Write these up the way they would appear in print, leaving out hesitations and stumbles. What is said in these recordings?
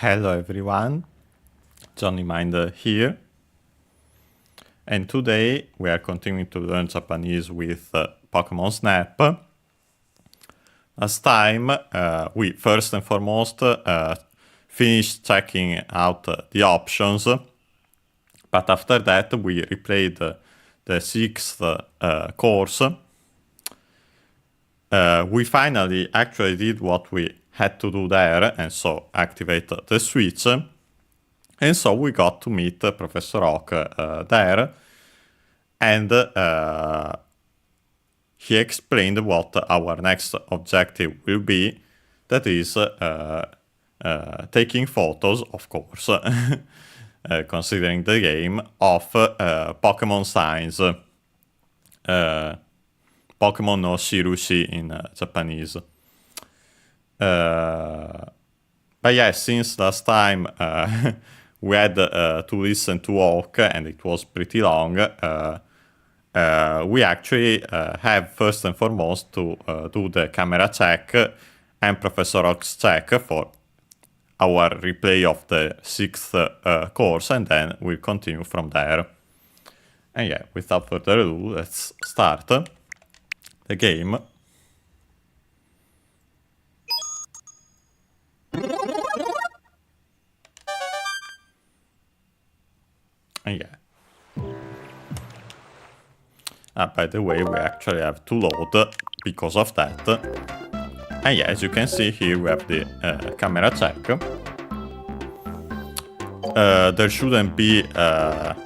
Hello everyone, Johnny Minder here. And today we are continuing to learn Japanese with Pokémon Snap. Last time we first and foremost finished checking out the options, but after that we replayed the sixth course. We finally actually did what we had to do there, and so activate the switch. And so we got to meet Professor Oak there, and he explained what our next objective will be. That is taking photos, of course, considering the game, of Pokemon signs. Pokemon no shirushi in Japanese. But yeah, since last time we had to listen to Oak and it was pretty long, we actually have first and foremost to do the camera check and Professor Oak's check for our replay of the sixth course, and then we'll continue from there. And yeah, without further ado, let's start the game. And yeah. By the way, we actually have to load because of that. And yeah, as you can see here, we have the camera check. There shouldn't be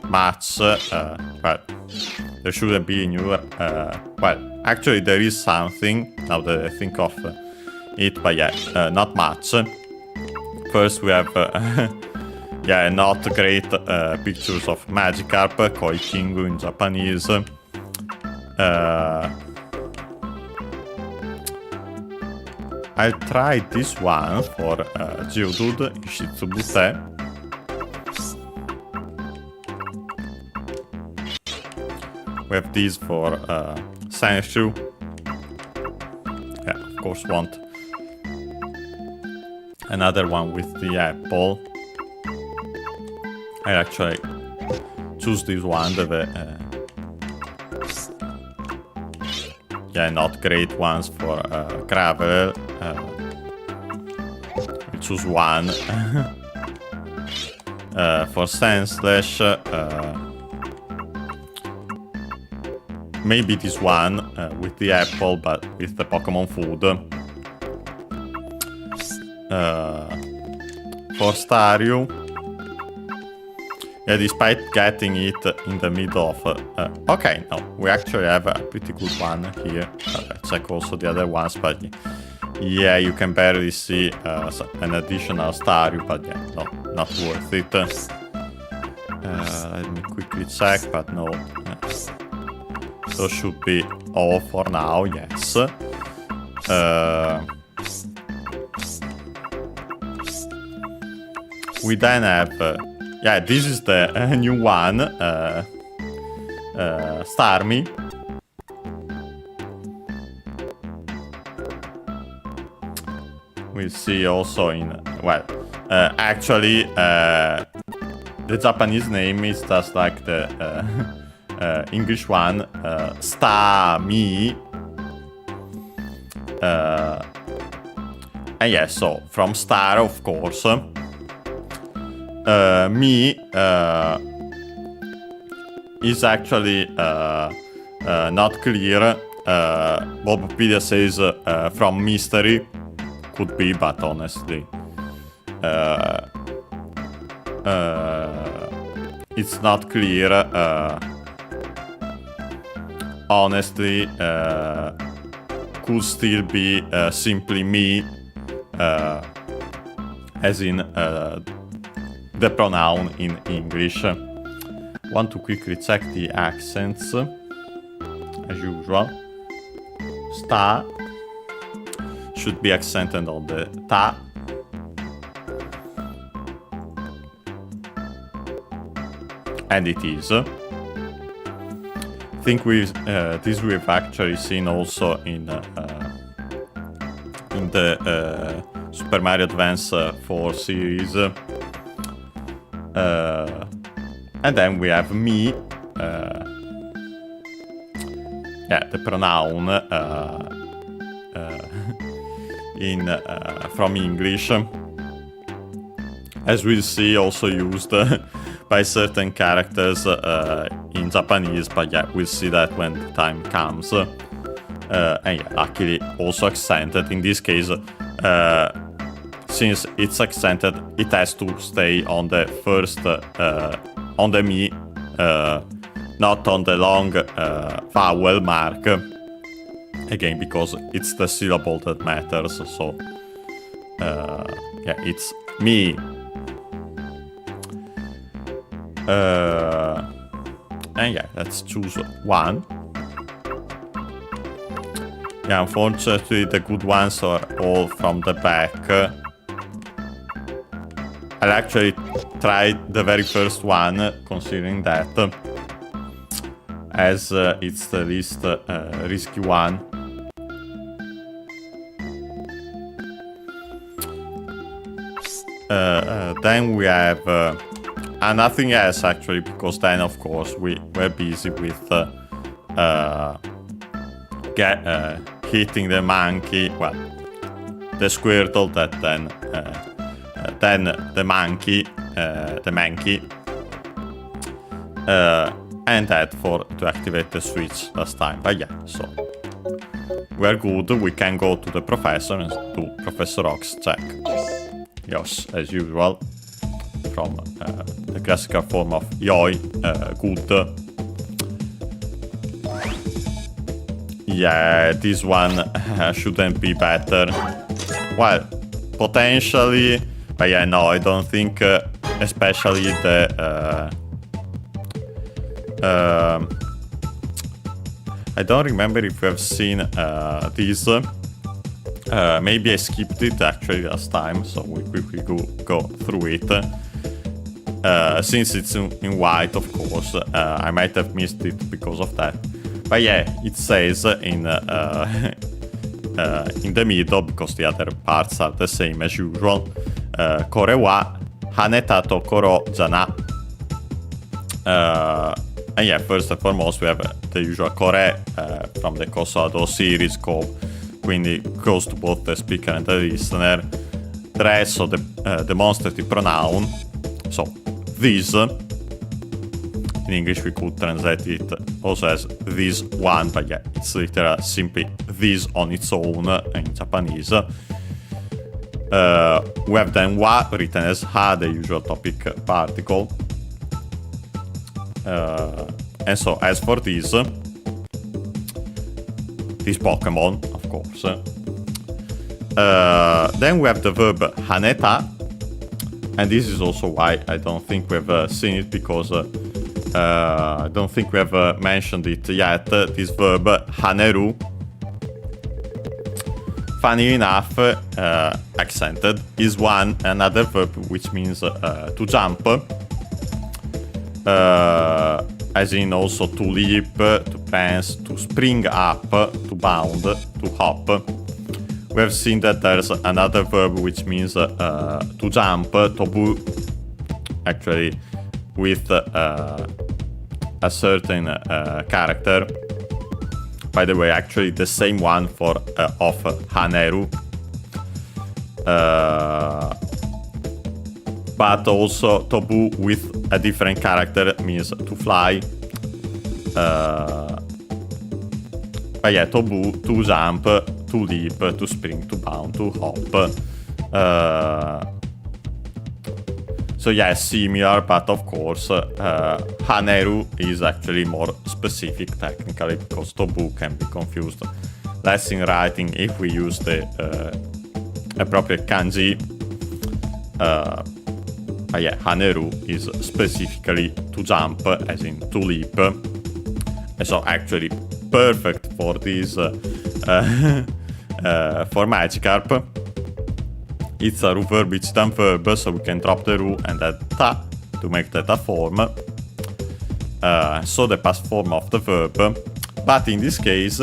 much, well, there shouldn't be new, well, actually there is something, now that I think of it, but yeah, not much. First we have, yeah, not great pictures of Magikarp, Koi Kingu in Japanese. I tried this one for Geodude Shitsubute. We have these for Senshu. Yeah, of course want another one with the apple. I actually choose this one, yeah, not great ones for Gravel. We choose one. For Sandslash, maybe this one with the apple, but with the Pokemon food. For Staryu, yeah, despite getting it in the middle of... okay, no, we actually have a pretty good one here. Let's check also the other ones, but yeah, you can barely see an additional Staryu, but yeah, no, not worth it. Let me quickly check, but no. Those should be all for now, yes. We then have... yeah, this is the new one, Starmie. We'll see also in... well, actually, the Japanese name is just like the English one, Starmie. And yeah, so, from Star, of course. Me is actually not clear. Bulbapedia says from mystery. Could be, but honestly it's not clear. Honestly, could still be simply me, as in the pronoun in English. Want to quickly check the accents, as usual. Sta should be accented on the ta. And it is. I think this we've actually seen also in the Super Mario Advance 4 series. And then we have me, the pronoun from English, as we'll see, also used by certain characters in Japanese, but yeah, we'll see that when the time comes. And yeah, luckily also accented. In this case, since it's accented, it has to stay on the first, on the me, not on the long vowel mark. Again, because it's the syllable that matters, so yeah, it's me. And yeah, let's choose one. Yeah, unfortunately, the good ones are all from the back. I'll actually try the very first one, considering that, as it's the least risky one. Then we have nothing else, actually, because then, of course, we're busy with hitting the monkey, well, the Squirtle, that then the monkey, and that to activate the switch last time. But yeah, so we're good. We can go to the professor and do Professor Ox check. Yes, as usual, from the classical form of Yoi, good. Yeah, this one shouldn't be better. Well, potentially, but yeah, no, I don't think, especially the... I don't remember if we have seen this. Maybe I skipped it actually last time, so we quickly go through it. Since it's in white, of course, I might have missed it because of that. But yeah, it says in the middle, because the other parts are the same as usual. Kore wa haneta to koro jana. And yeah, first and foremost, we have the usual kore from the Kosado series called, quindi goes to both the speaker and the listener. The rest, so the demonstrative pronoun, so this. In English we could translate it also as this one, but yeah, it's literally simply this on its own in Japanese. We have then wa written as ha, the usual topic particle. And so as for this Pokemon, of course. Then we have the verb haneta, and this is also why I don't think we've seen it, because I don't think we have mentioned it yet. This verb haneru, funny enough, accented, is another verb which means to jump, as in also to leap, to prance, to spring up, to bound, to hop. We have seen that there's another verb which means to jump, tobu, actually with a certain character. By the way, actually the same one of haneru. But also tobu with a different character means to fly. But yeah, tobu, to jump, to leap, to spring, to bound, to hop. So yeah, similar, but of course, haneru is actually more specific technically, because tobu can be confused less in writing if we use the appropriate kanji. But yeah, haneru is specifically to jump, as in to leap. And so actually perfect for this, for Magikarp. It's a ru-verb-ichidan verb, so we can drop the ru and add ta to make that a form. So the past form of the verb. But in this case,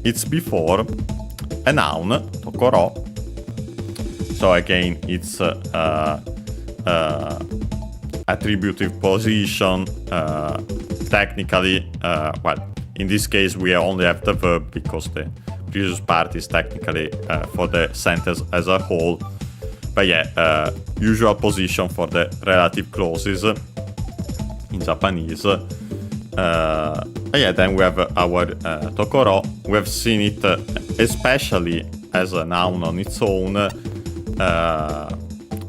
it's before a noun, tokoro, So again, it's attributive position. Technically, well, in this case we only have the verb because the previous part is technically for the sentence as a whole. But yeah, usual position for the relative clauses in Japanese. Yeah, then we have our tokoro. We have seen it especially as a noun on its own,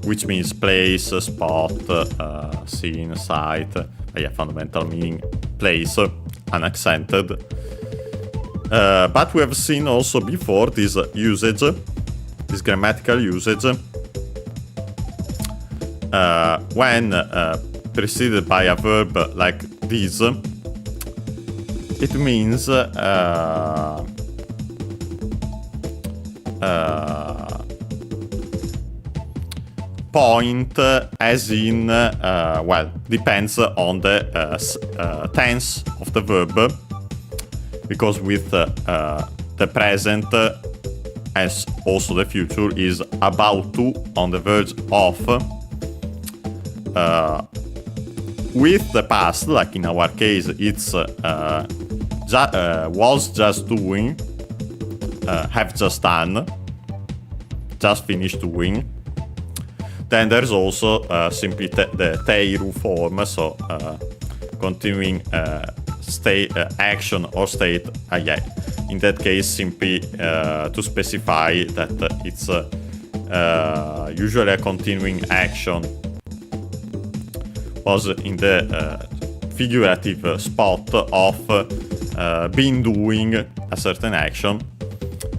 which means place, spot, scene, site. Yeah, fundamental meaning place, unaccented. But we have seen also before this usage, this grammatical usage, when preceded by a verb like this, it means point, as in, well, depends on the tense of the verb, because with the present as also the future is about to, on the verge of. With the past, like in our case, it's was just doing, have just done, just finished doing. Then there's also simply the teiru form, so continuing action or state. Yeah. In that case, simply to specify that it's usually a continuing action was in the figurative spot of being doing a certain action.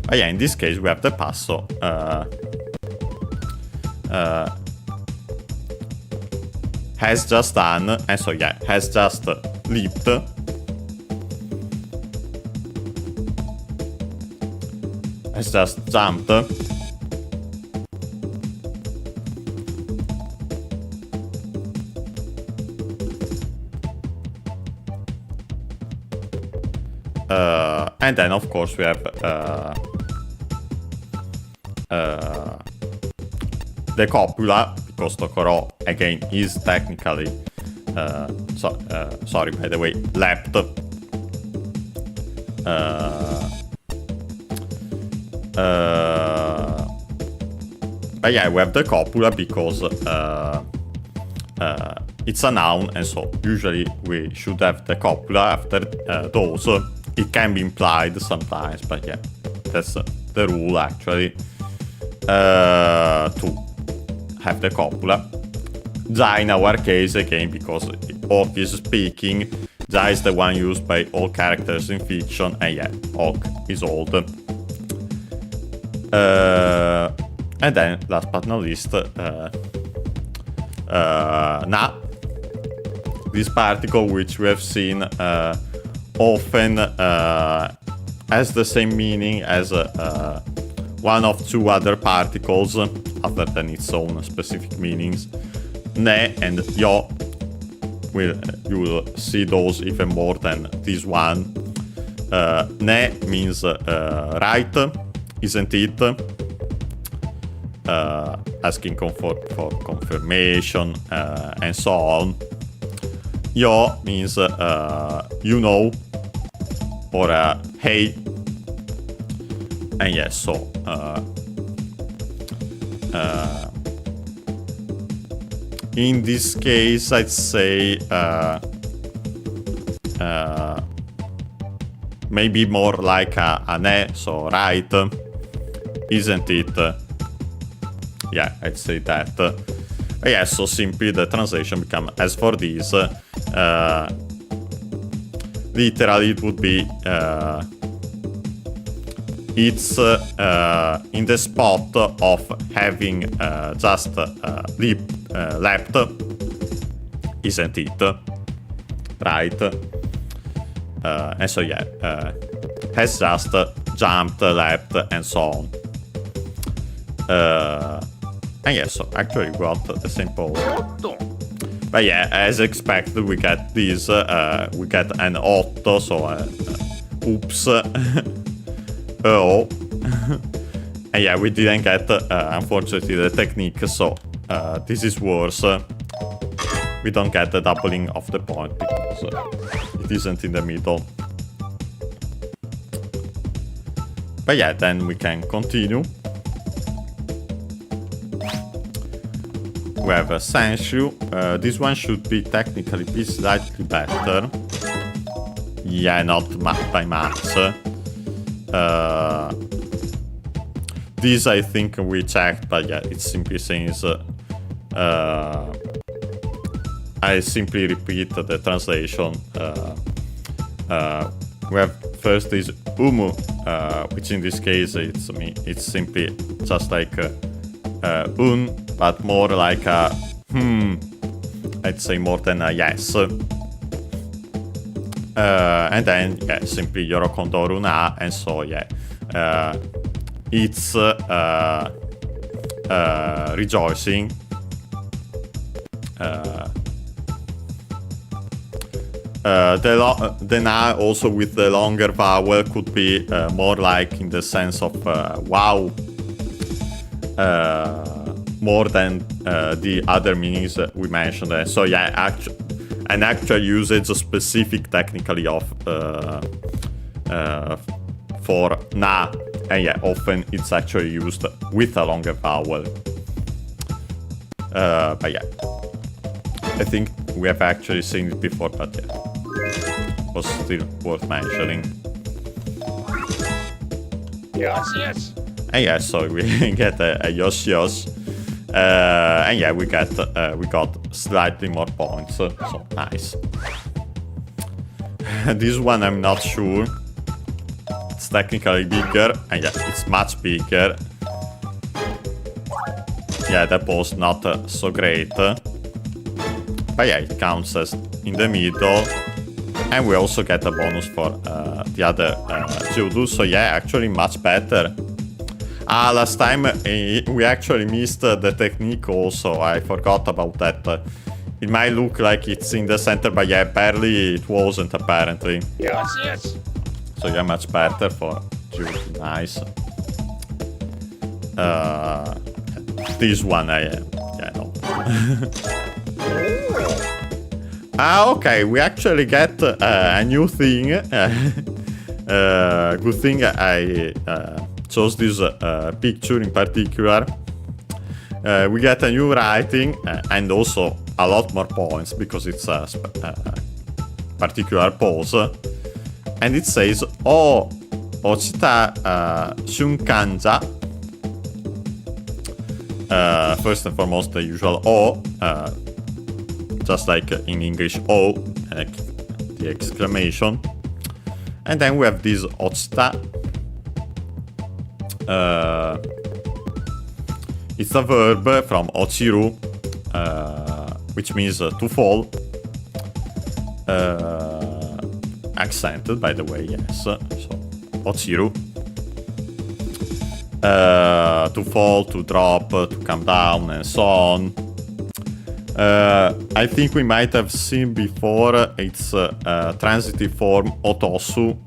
But yeah, in this case we have the past, so has just done, and so yeah, has just leaped. Has just jumped. And then of course we have the copula, because tokoro again is technically sorry, by the way, leapt. But yeah, we have the copula because it's a noun, and so usually we should have the copula after those. It can be implied sometimes, but yeah, that's the rule actually, to have the copula. Ja in our case, again, because Hawk is speaking, Ja is the one used by all characters in fiction, and yeah, Hawk is old. And then, last but not least, na, this particle which we have seen often has the same meaning as one of two other particles other than its own specific meanings. Ne and yo, you will see those even more than this one. Ne means right, isn't it? Asking for confirmation and so on. Yo means you know, or hey. And yes, so in this case, I'd say maybe more like a ne, so right, isn't it? Yeah, I'd say that. Yeah, so simply the translation becomes, as for this, literally it would be it's in the spot of having just leapt, isn't it? Right? And so yeah, has just jumped, leapt, and so on. And yeah, so actually we got the same pole. But yeah, as expected, we get this, we get an 8, so oops. Oh. And yeah, we didn't get, unfortunately, the technique, so this is worse. We don't get the doubling of the point because it isn't in the middle. But yeah, then we can continue. We have a Senshu. This one should be technically be slightly better. Yeah, not by much. This I think we checked, but yeah, it simply says I simply repeat the translation. We have first is Umu, which in this case it's simply just like un, but more like a I'd say more than a yes. And then yeah, simply Yorokondoru na, and so yeah, it's rejoicing. The na also with the longer vowel could be more like in the sense of wow, more than the other meanings that we mentioned. So yeah, an actual usage specific technically of for na, and yeah, often it's actually used with a longer vowel. But yeah, I think we have actually seen it before, but yeah, was still worth mentioning. Yes. And yeah, so we get a Yosh. And yeah, we got slightly more points, so nice. This one I'm not sure. It's technically bigger, and yeah, it's much bigger. Yeah, that was not so great. But yeah, it counts as in the middle. And we also get a bonus for the other Judo, so yeah, actually much better. Last time we actually missed the technique also. I forgot about that. It might look like it's in the center, but yeah, barely it wasn't apparently. Yes. So yeah, much better for Judo. Nice. This one, yeah, no. Okay, we actually get a new thing. Good thing I chose this picture in particular. We get a new writing and also a lot more points because it's a particular pose. And it says, "Oh, ochita shunkanja." First and foremost, the usual "oh," just like in English "oh," like the exclamation. And then we have this ochita. It's a verb from ochiru, which means to fall. Accented, by the way, yes. So, ochiru. To fall, to drop, to come down, and so on. I think we might have seen before its transitive form otosu.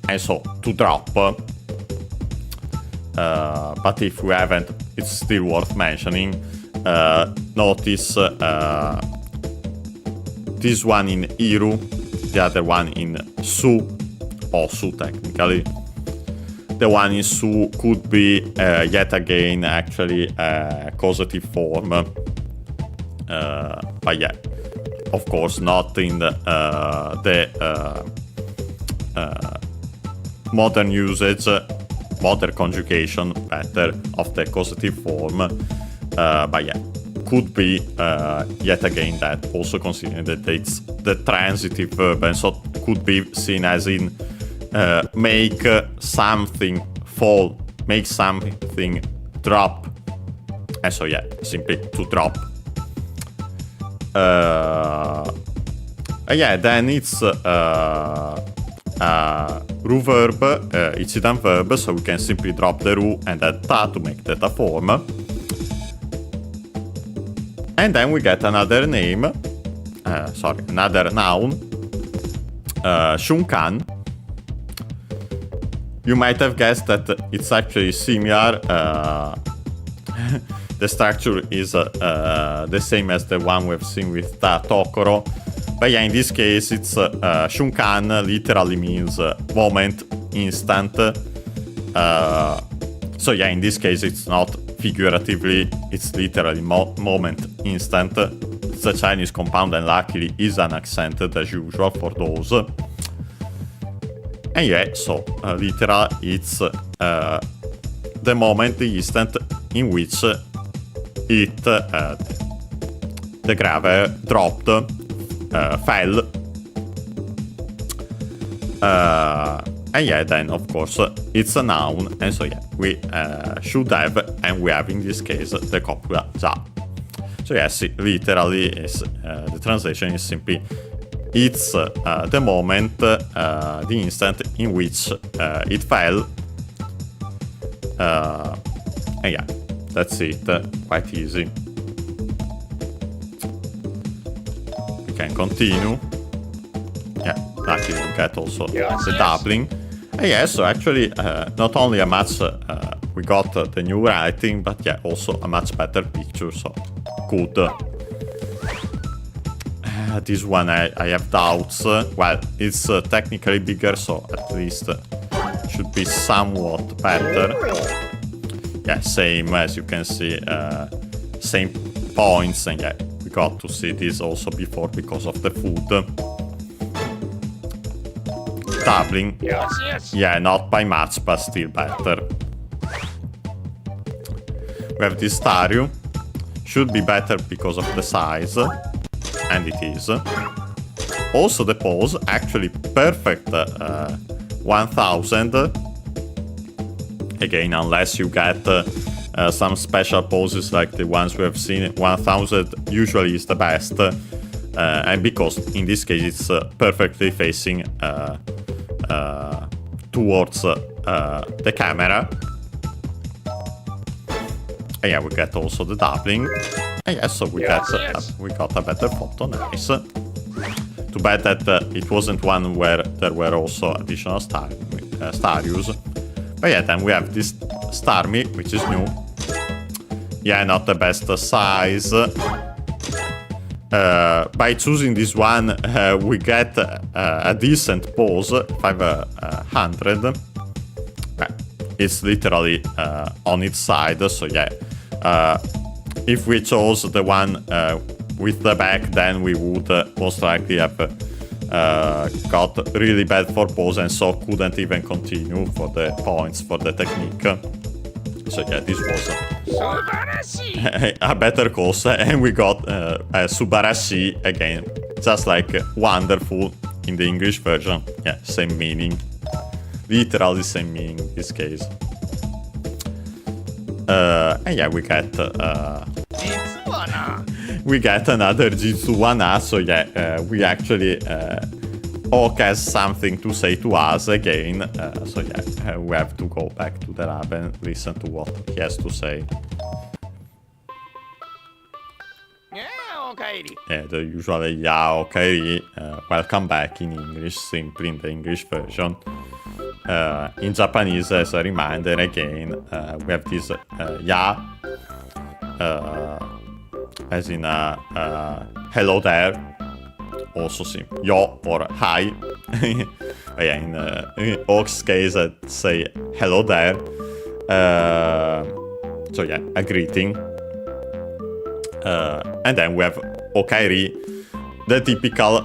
And so, to drop. But if we haven't, it's still worth mentioning. Notice this one in iru, the other one in su, osu technically. The one in su could be yet again actually a causative form. But yeah, of course not in the modern usage, modern conjugation better of the causative form. But yeah, could be yet again that, also considering that it's the transitive verb, and so could be seen as in make something fall, make something drop. And so yeah, simply to drop. Yeah, then it's ru verb, ichidan verb, so we can simply drop the ru and add ta to make that a form. And then we get another name, another noun, shunkan. you might have guessed that it's actually similar. The structure is the same as the one we've seen with Tokoro. But yeah, in this case, it's Shunkan literally means moment, instant. So yeah, in this case, it's not figuratively, it's literally moment, instant. It's a Chinese compound and luckily is unaccented as usual for those. And yeah, so literal, it's the moment, the instant in which the gravel dropped, fell. And yeah, then of course it's a noun, and so yeah, we should have, and we have in this case, the copula già. So yes, literally, the translation is simply it's the moment, the instant in which it fell. And yeah, that's it, quite easy. We can continue. Yeah, luckily we get also the doubling. And yeah, so actually, not only a much, we got the new writing, but yeah, also a much better picture, so good. This one I have doubts. Well, it's technically bigger, so at least should be somewhat better. Yeah, same as you can see, same points, and yeah, we got to see this also before because of the food. Doubling. Yes. Yeah, not by much, but still better. We have this Staryu. Should be better because of the size, and it is. Also the pose, actually perfect 1000. Again, unless you get some special poses like the ones we have seen, 1000 usually is the best. And because in this case it's perfectly facing towards the camera. And yeah, we get also the doubling. And yeah, so we got a better photo, nice. Too bad that it wasn't one where there were also additional Staryus. But yeah, then we have this Starmie, which is new. Yeah, not the best size. By choosing this one, we get a decent pose, 500. It's literally on its side, so yeah. If we chose the one with the back, then we would most likely have got really bad for pose, and so couldn't even continue for the points for the technique. So yeah, this was a better course, and we got a Subarashi again, just like wonderful in the English version. Yeah, same meaning. Literally same meaning in this case. And yeah, we get another Jitsuwana, so yeah, we actually Oak has something to say to us again, so yeah, we have to go back to the lab and listen to what he has to say. Yeah, the usual "Ya, okaeri," welcome back in English, simply in the English version. In Japanese, as a reminder again, we have this "ya," as in hello there, also simple yo or hi. But yeah, in Oak's case, I'd say hello there. So yeah, a greeting. And then we have okaeri, the typical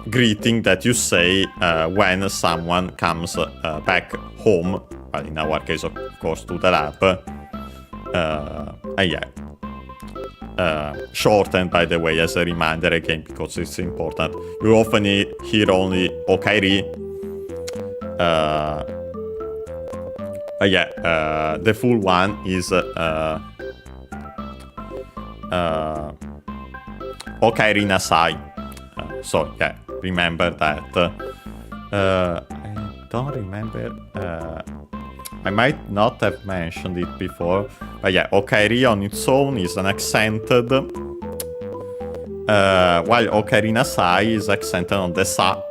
greeting that you say when someone comes back home. Well, in our case, of course, to the lab. And yeah. Shortened, by the way, as a reminder again, because it's important. You often hear only okaeri. But yeah, the full one is okaeri nasai. So yeah, remember that. I don't remember. I might not have mentioned it before, but yeah, okaeri on its own is an accented, while okaeri nasai is accented on the sa.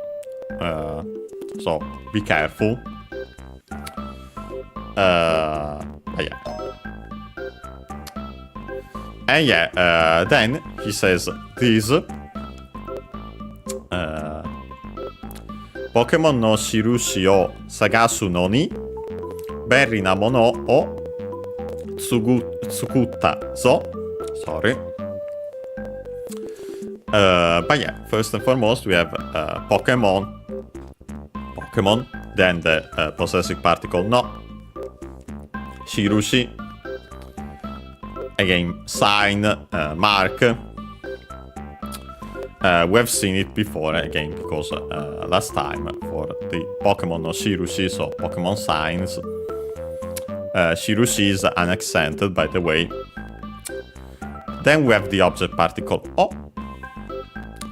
So be careful. But yeah. And yeah, then he says this. Pokémon no shirushi o sagasu no ni berry na mono o tsukutta zo. Sorry. But yeah, first and foremost we have Pokémon, then the possessive particle no, shirushi, again sign, mark. We have seen it before again because last time for the Pokémon no shirushi, so Pokémon signs, shirushi is unaccented by the way. Then we have the object particle o,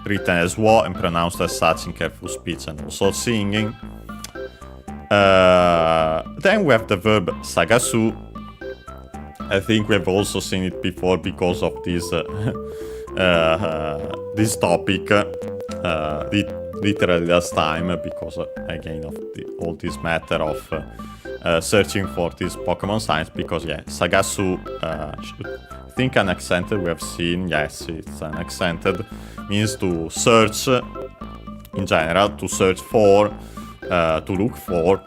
written as wo and pronounced as such in careful speech and also singing. Then we have the verb sagasu. I think we have also seen it before because of this this topic literally last time because again of all this matter of searching for these Pokemon signs, because yeah, sagasu, I think unaccented we have seen, yes, it's unaccented, means to search in general, to search for, to look for.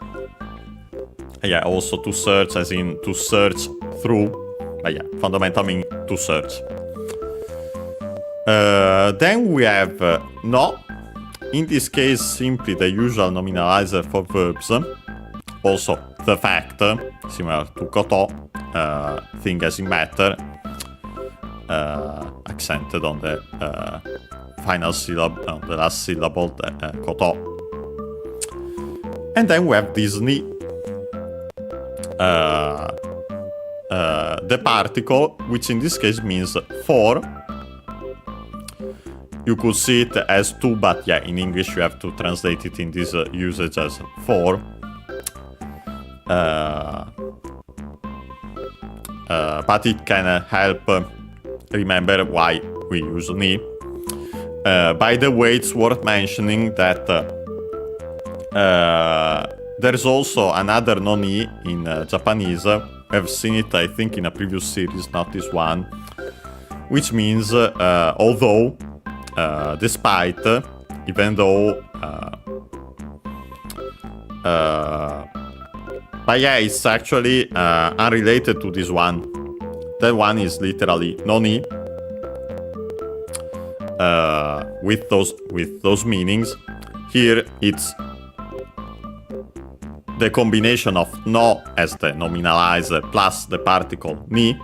Yeah, also to search as in to search through, but yeah, fundamentally mean to search. Then we have no, in this case simply the usual nominalizer for verbs, also the fact, similar to koto, thing as in matter, accented on the final syllable, on the last syllable, koto. And then we have this ni, the particle, which in this case means for. You could see it as to, but yeah, in English you have to translate it in this usage as for. But it can help remember why we use ni. By the way, it's worth mentioning that there's also another no ni in Japanese. I've seen it, I think, in a previous series, not this one, which means although, despite, even though, but yeah, it's actually unrelated to this one. That one is literally no ni, with those meanings. Here it's the combination of no as the nominalizer plus the particle ni,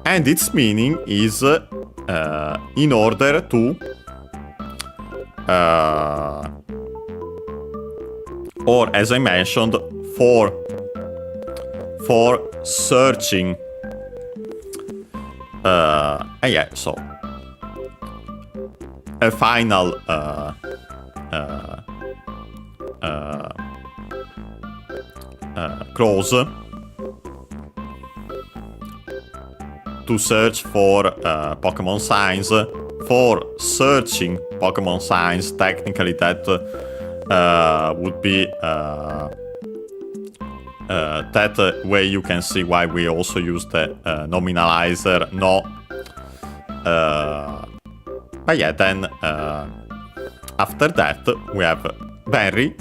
and its meaning is in order to, or as I mentioned, for searching. Yeah, so a final clause to search for Pokemon signs, for searching Pokemon signs. Technically that would be that way you can see why we also use the nominalizer no. But yeah, then after that we have very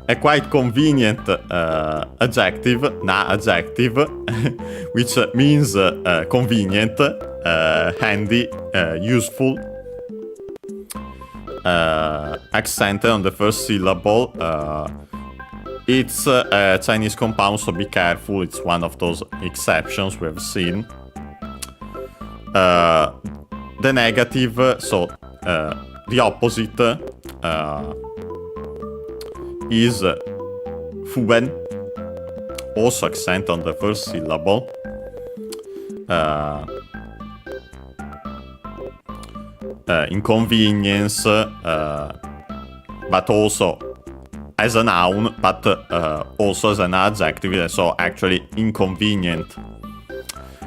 a quite convenient adjective, adjective, which means convenient, handy, useful, accented on the first syllable. It's a Chinese compound, so be careful, it's one of those exceptions we have seen. The negative, so the opposite, is fuben, also accent on the first syllable. Inconvenience, but also as a noun, but also as an adjective, so actually inconvenient.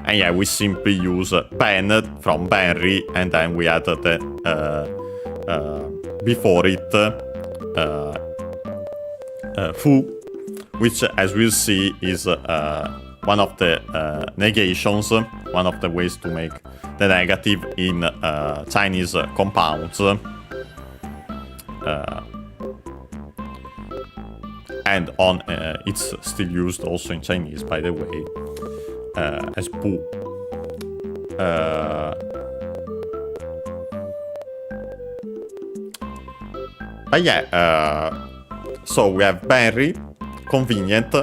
And yeah, we simply use ben from berry, and then we add the before it fu, which as we'll see is one of the negations, one of the ways to make the negative in Chinese compounds. And it's still used also in Chinese, by the way, as pu. But yeah, so we have very convenient,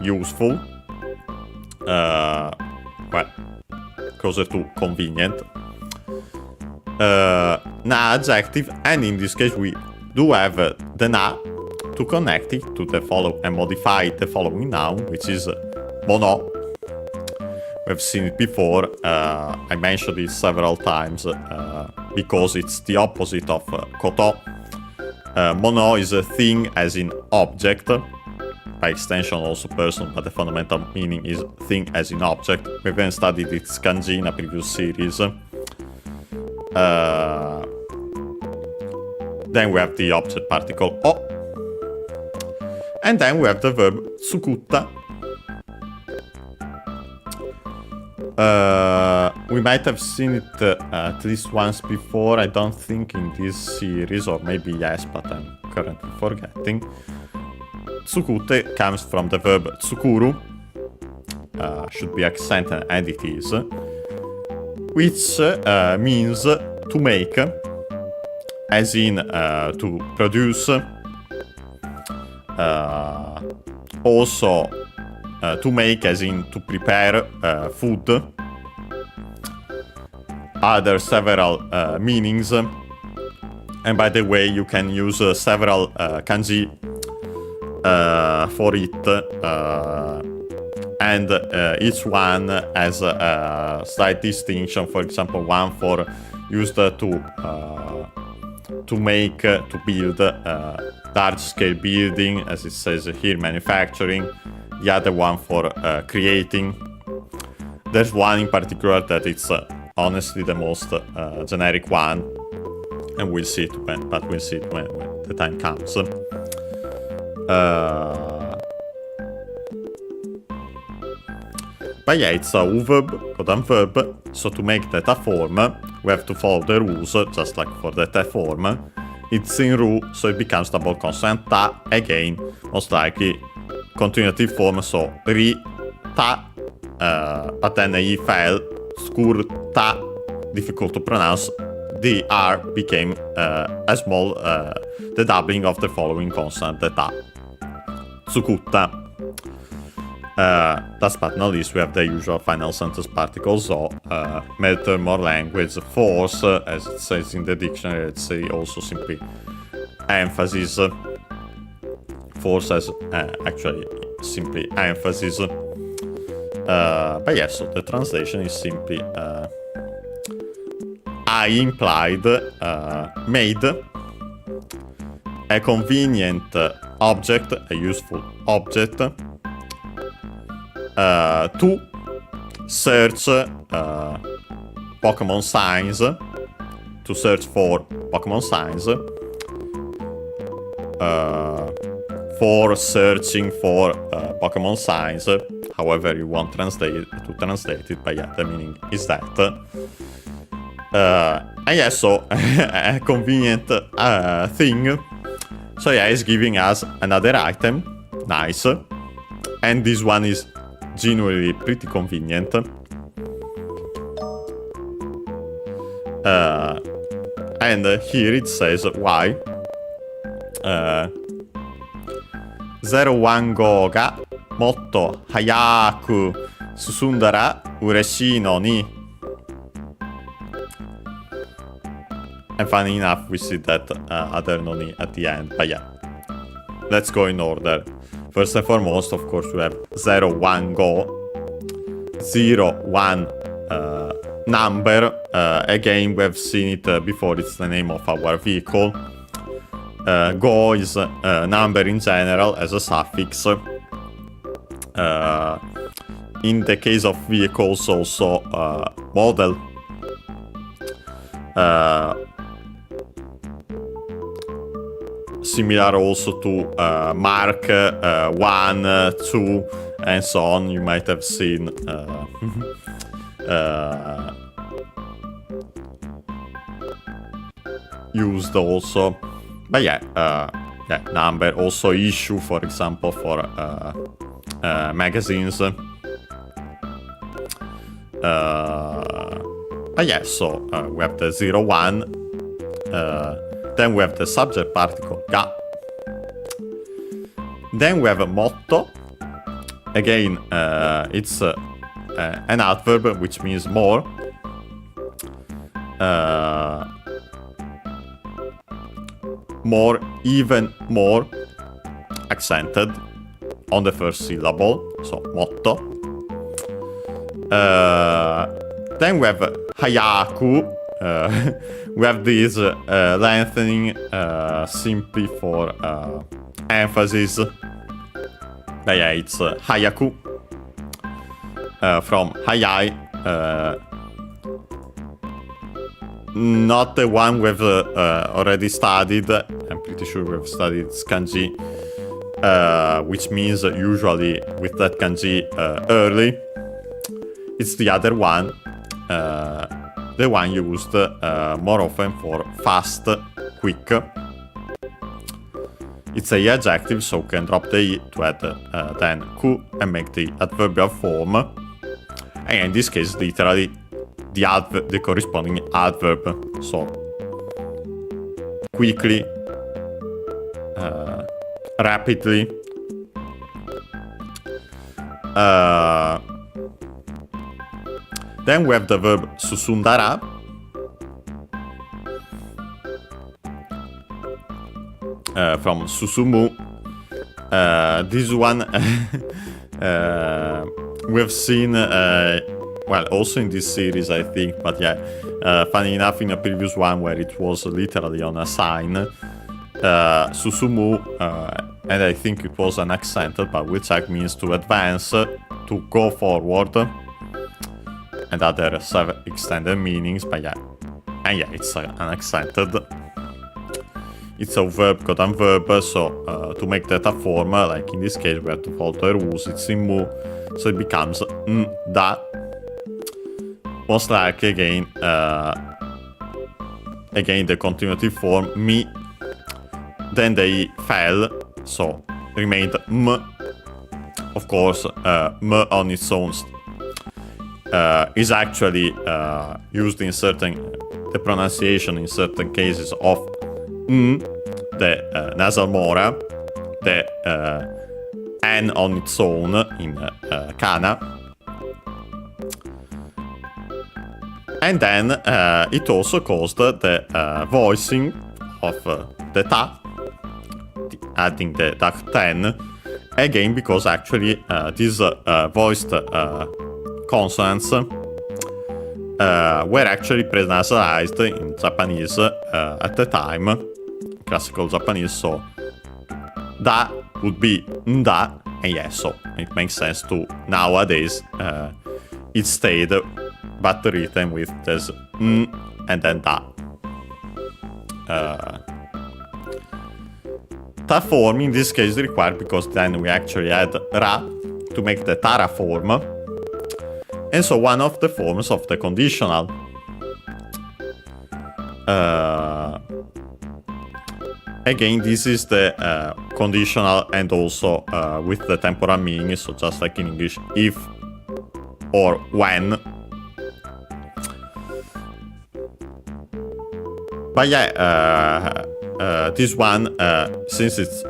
useful, well, closer to convenient, na adjective, and in this case we do have the na to connect it to the follow and modify the following noun, which is mono. We've seen it before. I mentioned it several times because it's the opposite of koto. Mono is a thing as in object, by extension also person, but the fundamental meaning is thing as in object. We've even studied its kanji in a previous series. Then we have the object particle o. And then we have the verb tsukutta. We might have seen it at least once before, I don't think in this series, or maybe yes, but I'm currently forgetting. Tsukutte comes from the verb tsukuru, should be accented, and it is, which means to make, as in to produce, also to make as in to prepare food. Other several meanings, and by the way you can use several kanji for it, and each one has a slight distinction. For example, one for used to make, to build large-scale building, as it says here, manufacturing. The other one for creating. There's one in particular that it's honestly the most generic one, and we'll see it when the time comes. But yeah, it's a verb, code verb, so to make theta form, we have to follow the rules, just like for the te form. It's in ru, so it becomes double consonant ta, again, most likely continuative form, so ri, ta, but then I fell, skur, ta, difficult to pronounce, the R became a small, the doubling of the following consonant, the ta. Tsukutta. Last but not least, we have the usual final sentence particles, so matter, more language, force, as it says in the dictionary, let's say also simply emphasis. Force as actually simply emphasis. But yes, so the translation is simply I implied, made a convenient object, a useful object, to search Pokémon signs, to search for Pokémon signs, for searching for Pokémon signs, however you want to translate it, but yeah, the meaning is that. And yeah, so a convenient thing. So yeah, it's giving us another item, nice, and this one is genuinely pretty convenient. And here it says why. 01号がもっと早く進んだら嬉しいのに. And funny enough, we see that other noni at the end. But yeah, let's go in order. First and foremost, of course, we have 01 go. 01 number. Again, we have seen it before. It's the name of our vehicle. Go is a number in general as a suffix. In the case of vehicles, also model. similar also to mark 1, 2, and so on. You might have seen used also. But yeah, number, also issue, for example, for magazines. But yeah, so we have the 0, 1. Then we have the subject particle ga. Then we have a motto. Again, it's an adverb, which means more. More, even more, accented on the first syllable, so motto. Then we have hayaku. We have this lengthening simply for emphasis. But yeah, it's hayaku from hayai. Not the one we've already studied. I'm pretty sure we've studied kanji, which means usually with that kanji early. It's the other one, the one used more often for fast, quick. It's a adjective, so we can drop the e to add then ku and make the adverbial form. And in this case, literally the corresponding adverb. So quickly, rapidly. Then we have the verb susundara. From susumu. This one we've seen, well, also in this series, I think, but yeah, funny enough, in a previous one where it was literally on a sign, susumu, and I think it was an accented, but which means to advance, to go forward, and other extended meanings, but yeah, and yeah, it's an accented. It's a verb called adverb, so to make that a form, like in this case, we have to follow the rules. It's in mu, so it becomes da. Most likely again, the continuative form mi. Then they fell, so remained m. Of course, m on its own is actually used in the pronunciation in certain cases of the nasal mora, the n on its own in kana, and then it also caused the voicing of the ta, adding the duck 10, again because actually these voiced consonants were actually prenasalized in Japanese at the time, classical Japanese, so da would be nda, and yeah, so it makes sense to nowadays it stayed but written with this and then da. Ta form in this case is required because then we actually add ra to make the tara form, and so one of the forms of the conditional. Again, this is the conditional and also with the temporal meaning, so just like in English, if or when. But yeah, this one, since it's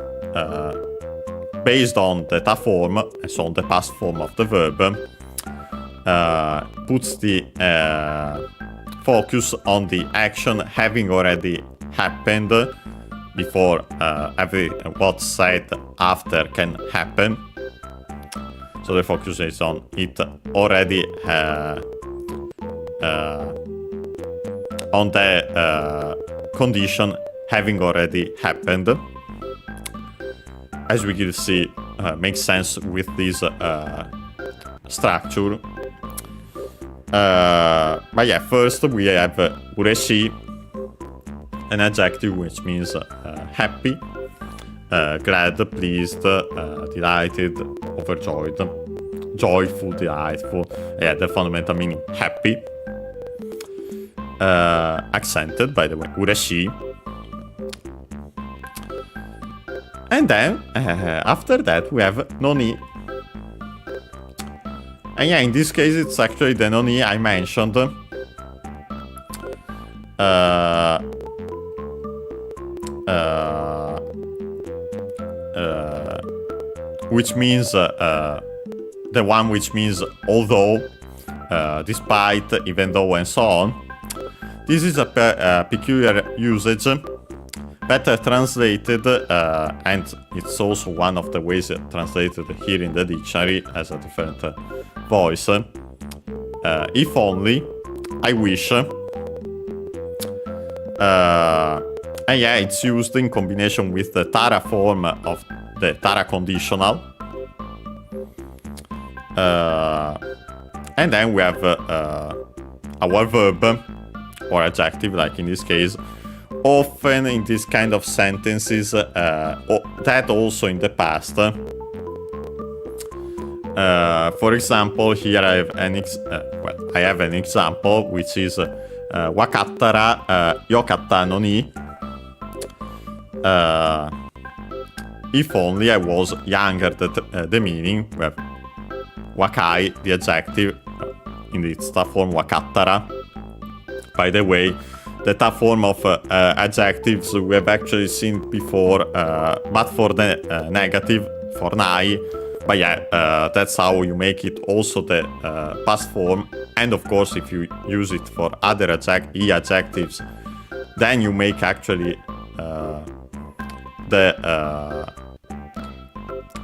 based on the ta form, and so on the past form of the verb, puts the focus on the action having already happened before what's said after can happen. So the focus is on it already on the condition having already happened. As we can see, makes sense with this structure. But yeah, first we have ureshi, an adjective which means happy. glad, pleased, delighted, overjoyed, joyful, delightful. Yeah, the fundamental meaning happy. Accented, by the way, ureshi. And then, after that, we have noni. And yeah, in this case, it's actually the noni I mentioned. Which means, the one which means although, despite, even though, and so on. This is a peculiar usage, better translated, and it's also one of the ways translated here in the dictionary as a different voice. If only, I wish. And yeah, it's used in combination with the Tara form of the Tara conditional. And then we have our verb or adjective, like in this case. Often in this kind of sentences, that also in the past. For example, here I have an example, which is wakattara yokatta no ni. If only I was younger, the meaning, where wakai, the adjective, in its ta form wakattara. By the way, the ta form of adjectives we have actually seen before, but for the negative, for nai. But yeah, that's how you make it also the past form. And of course, if you use it for other adjectives, then you make actually the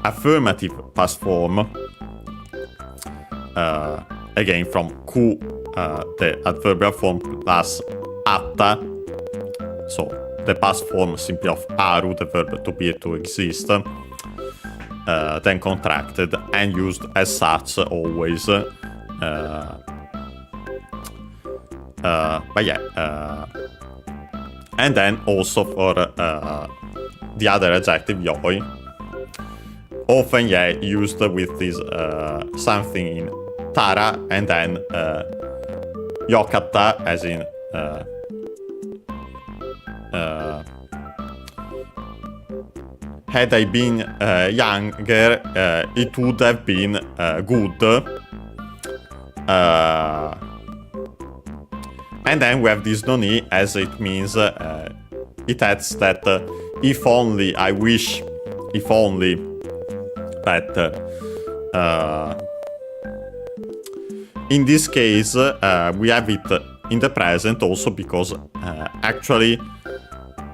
affirmative past form. Again, from ku, the adverbial form, plus atta, so the past form simply of aru, the verb to be, to exist, then contracted and used as such always. But yeah, and then also for the other adjective, yoi, often yeah used with this something in Tara, and then yokatta, as in had I been younger, it would have been good. And then we have this noni, as it means, it adds that if only, I wish, if only, that in this case, we have it in the present also because actually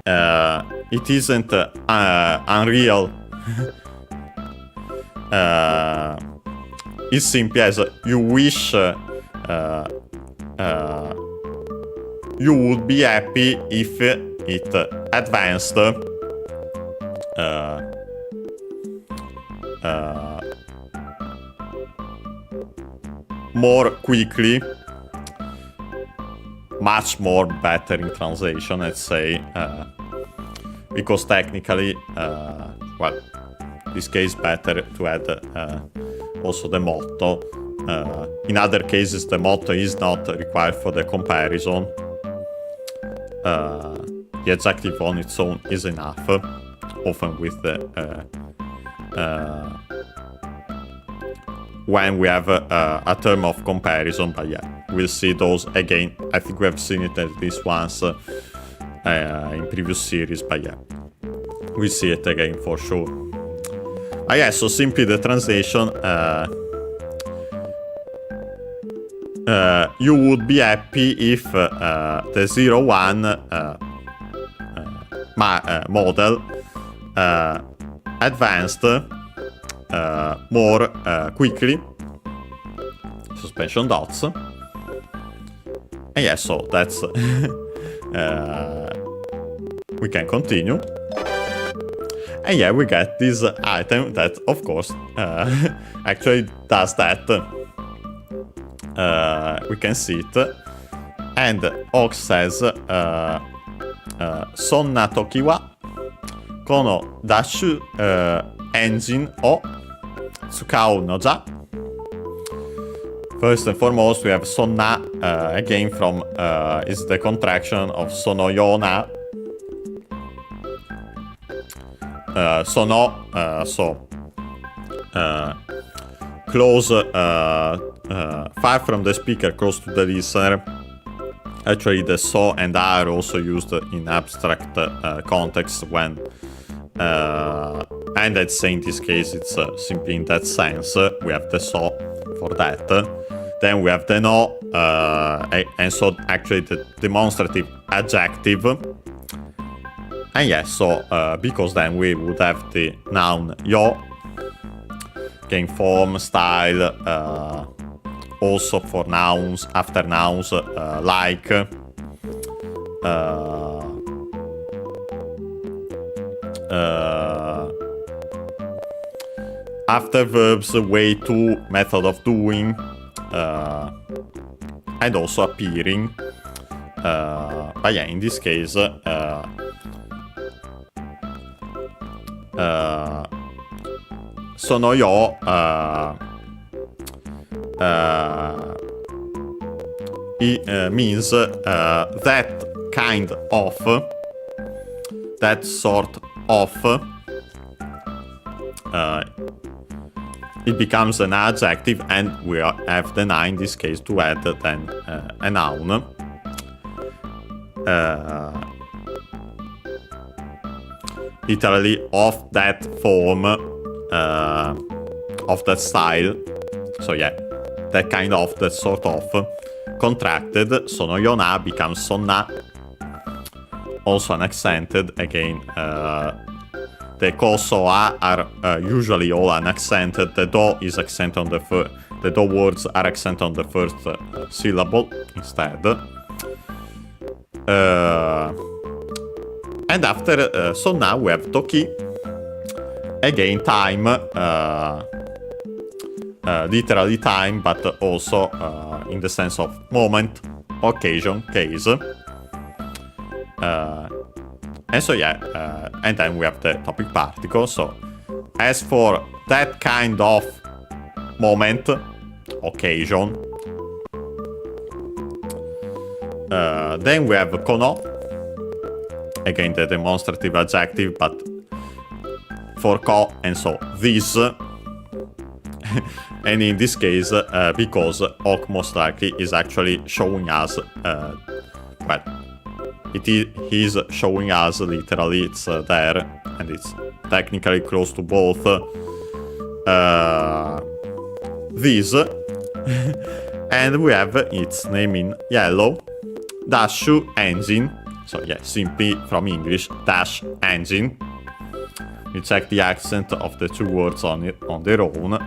it isn't unreal. It's simply as you wish you would be happy if it advanced more quickly, much more better in translation, let's say, because technically, well, in this case better to add also the motto. In other cases, the motto is not required for the comparison. The adjective on its own is enough, often with the when we have a term of comparison, but yeah, we'll see those again. I think we have seen it at least once in previous series, but yeah, we'll see it again for sure. Yeah, so simply the translation, you would be happy if the 01 model advanced more quickly, suspension dots. And yeah, so that's we can continue. And yeah, we get this item that, of course, actually does that. We can see it. And Ox says, Sonna toki wa このダッシュ、エンジンを使うのじゃ。First and foremost, we have そんな、again from is the contraction of そのような。その、so close, far from the speaker, close to the listener. Actually, the so and are also used in abstract context when, and I'd say in this case it's simply in that sense. We have the so for that. Then we have the no, and so actually the demonstrative adjective. And yes, so because then we would have the noun yo, again form, style, also for nouns, after nouns, like, after verbs, way to, method of doing, and also appearing. But yeah, in this case, sono io, it means that kind of, that sort of. It becomes an adjective, and we have the na in this case to add then a noun. Literally of that form, of that style. So yeah, that kind of, that sort of. Contracted, sono io na becomes sonna. Also unaccented, again, the ko so a are usually all unaccented. The do is accent on the first. The do words are accent on the first syllable instead. And after, so now we have toki. Again, time, literally time, but also in the sense of moment, occasion, case. And so yeah, and then we have the topic particle. So as for that kind of moment, occasion, then we have kono. Again, the demonstrative adjective, but for ko, and so this. And in this case, because ok most likely is actually showing us, well, it is showing us literally, it's there, and it's technically close to both this. And we have its name in yellow, dash engine. So yeah, simply from English, dash engine. We check the accent of the two words on their own.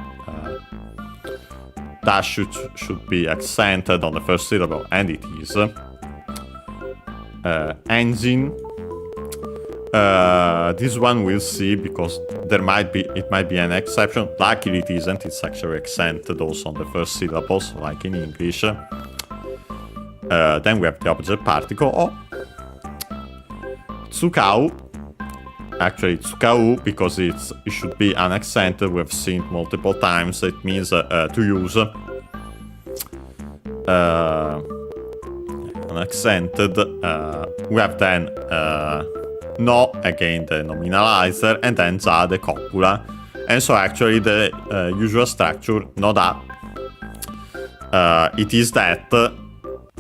Dash should be accented on the first syllable, and it is. Engine. This one we'll see, because it might be an exception. Luckily it isn't. It's actually accented also on the first syllables, like in English. Then we have the object particle o. Tsukau. Actually, tsukau, because it should be unaccented. We've seen it multiple times. It means to use. Unaccented. We have then no, again the nominalizer, and then za, the copula. And so actually the usual structure, no da. It is that,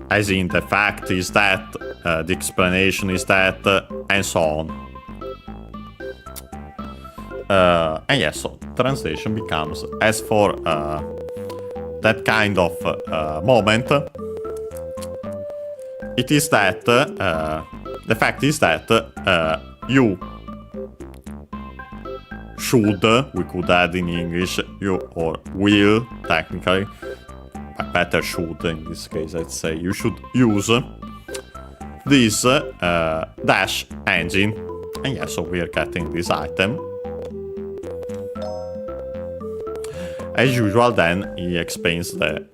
as in the fact is that, the explanation is that, and so on. And yes, so translation becomes, as for that kind of moment, it is that, the fact is that you should, we could add in English, you or will, technically, but better should in this case, I'd say, you should use this dash engine. And yeah, so we are getting this item. As usual, then he explains the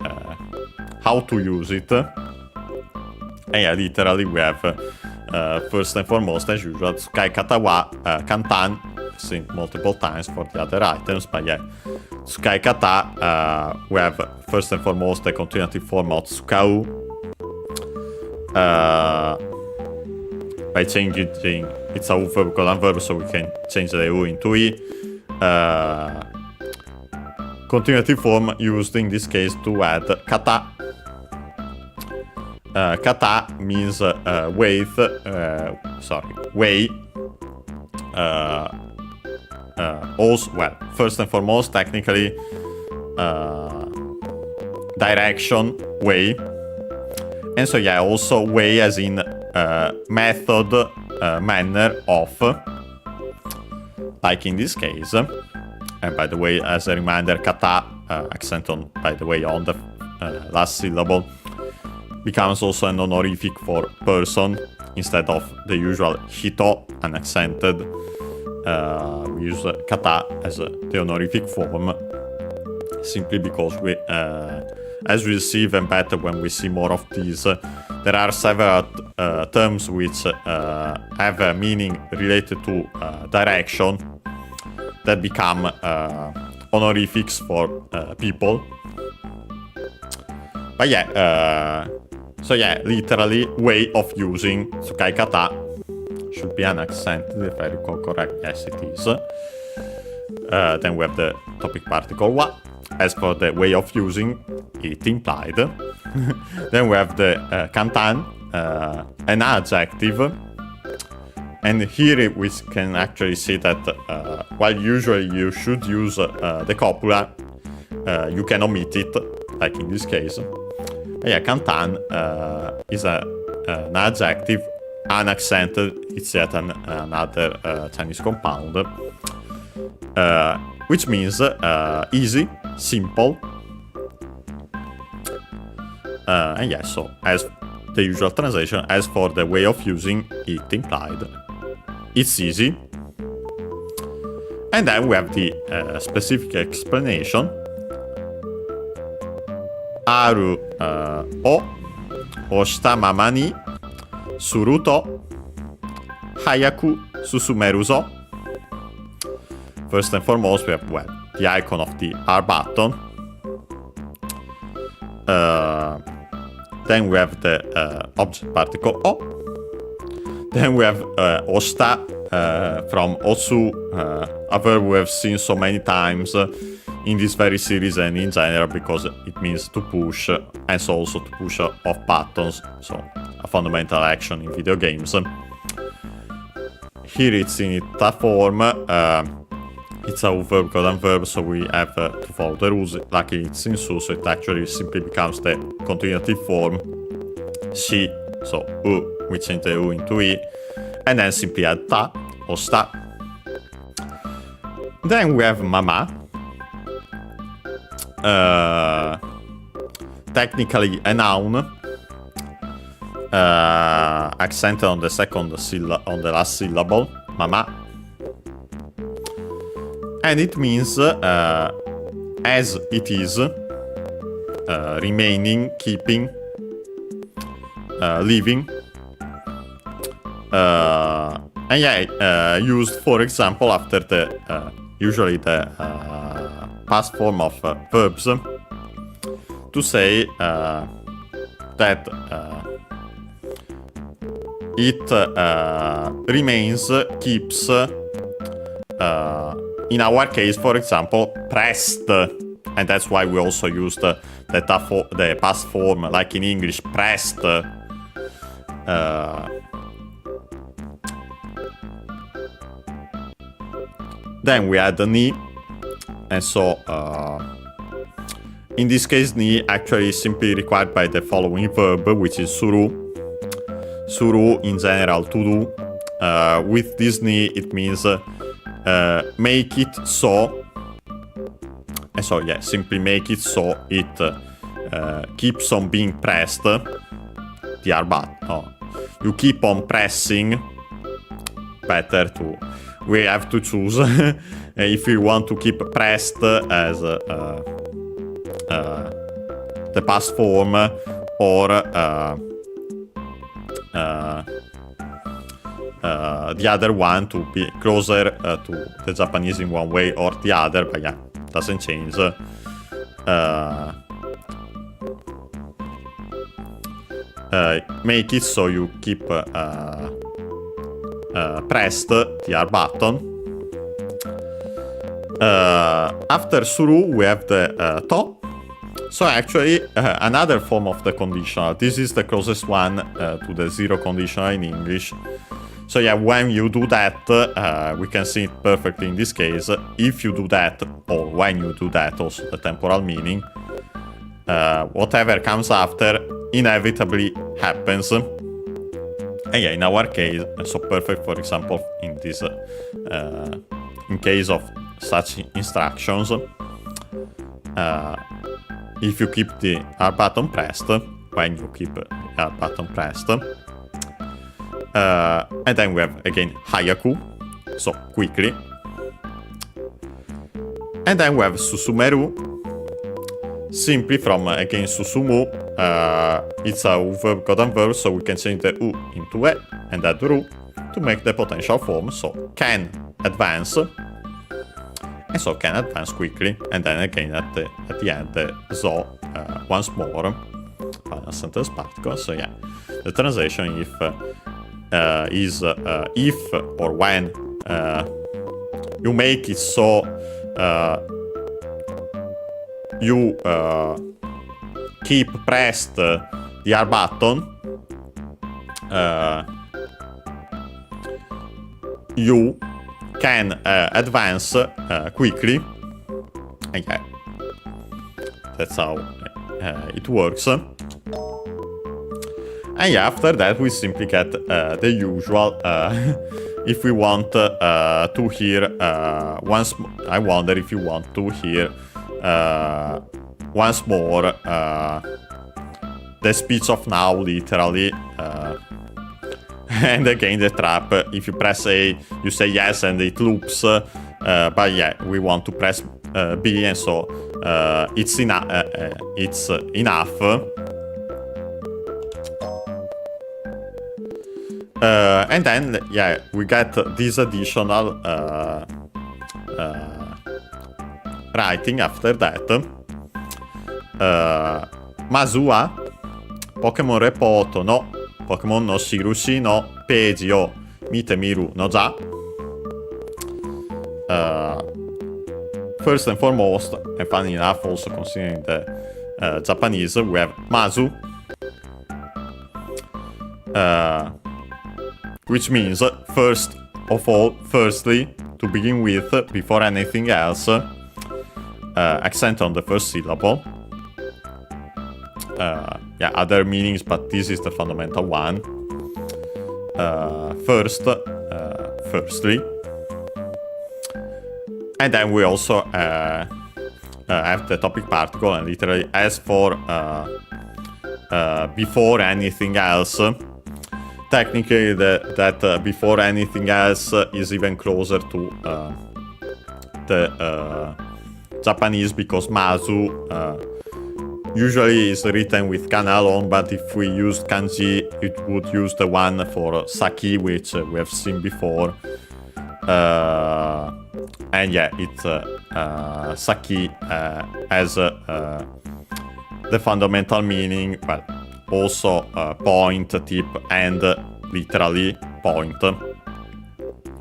how to use it. And yeah, literally we have first and foremost, as usual, tsukai-kata wa kantan, seen multiple times for the other items, but yeah, tsukai-kata, we have first and foremost the continuative form of tsukau, by changing it's a verb colon verb, so we can change the u into i. Continuative form used in this case to add kata. Kata means way. Also, well, first and foremost, technically, direction, way. And so, yeah, also way as in method, manner of, like in this case. And by the way, as a reminder, kata, accent on, by the way, on the last syllable, becomes also an honorific for person instead of the usual hito, unaccented. We use kata as the honorific form simply because we, as we see even better when we see more of these, there are several terms which have a meaning related to direction that become honorifics for people. But yeah, so yeah, literally, way of using tsukai kata should be unaccented, if I recall correct. Yes, it is. Then we have the topic particle wa. As for the way of using, it implied. Then we have the kantan, an adjective. And here we can actually see that while usually you should use the copula, you can omit it, like in this case. Yeah, kantan is an adjective, unaccented. It's yet another Chinese compound, which means easy, simple. And yeah, so as the usual translation, as for the way of using, it implied. It's easy. And then we have the specific explanation. Aru o oshita mama ni suru to hayaku susumeru zo. First and foremost, we have, well, the icon of the R button. Then we have the object particle o. Then we have oshita from osu, a verb we have seen so many times in this very series and in general because it means to push, and so also to push off buttons, so a fundamental action in video games. Here it's in ita form, it's a verb colon verb, so we have to follow the rules. Luckily it's in su, so it actually simply becomes the continuative form shi, so u. We change the u into i, and then simply add ta or sta. Then we have mama. Technically a noun, accented on the on the last syllable, mama, and it means as it is, remaining, keeping, living. And yeah, used for example after the usually the past form of verbs to say that it remains, keeps, in our case, for example, pressed, and that's why we also used the past form, like in English, pressed. Then we add the ni, and so in this case ni actually is simply required by the following verb, which is suru. Suru in general, to do. With this ni it means make it so, and so yeah, simply make it so it keeps on being pressed. The arbat, no. You keep on pressing. Better to. We have to choose if we want to keep pressed as the past form, or the other one to be closer to the Japanese in one way or the other, but yeah, doesn't change. Make it so you keep pressed the R button. After Suru, we have the To. So actually, another form of the conditional. This is the closest one to the zero conditional in English. So yeah, when you do that, we can see it perfectly in this case. If you do that, or when you do that, also the temporal meaning, whatever comes after inevitably happens. And yeah, in our case, so perfect, for example, in this, in case of such instructions, if you keep the R button pressed, when you keep the R button pressed, and then we have again Hayaku, so quickly, and then we have Susumeru, simply from again Susumu. It's a verb codon verb, so we can change the U into E and add Ru to make the potential form, so can advance, and so can advance quickly, and then again at the end the Zo once more, final sentence particle. So yeah, the translation if is if or when you make it so you keep pressed the R button, you can advance quickly. And yeah, that's how it works. And yeah, after that we simply get the usual. If we want to hear once, I wonder if you want to hear once more the speech of now, literally. And again, the trap, if you press A, you say yes and it loops. But yeah, we want to press B, and so it's enough. And then, yeah, we get this additional writing after that. Mazua, Pokémon Report no Pokémon no shirushi no peiji o mite miru no ja. First and foremost, and funny enough, also considering the Japanese, we have Mazu, which means first of all, firstly, to begin with, before anything else, accent on the first syllable. Yeah, other meanings, but this is the fundamental one. Firstly. And then we also have the topic particle, and literally as for before anything else. Technically, that before anything else is even closer to the Japanese, because Mazu usually is written with kana alone, but if we used kanji, it would use the one for saki, which we have seen before. And yeah, it's saki as the fundamental meaning, but also point, tip, and literally point,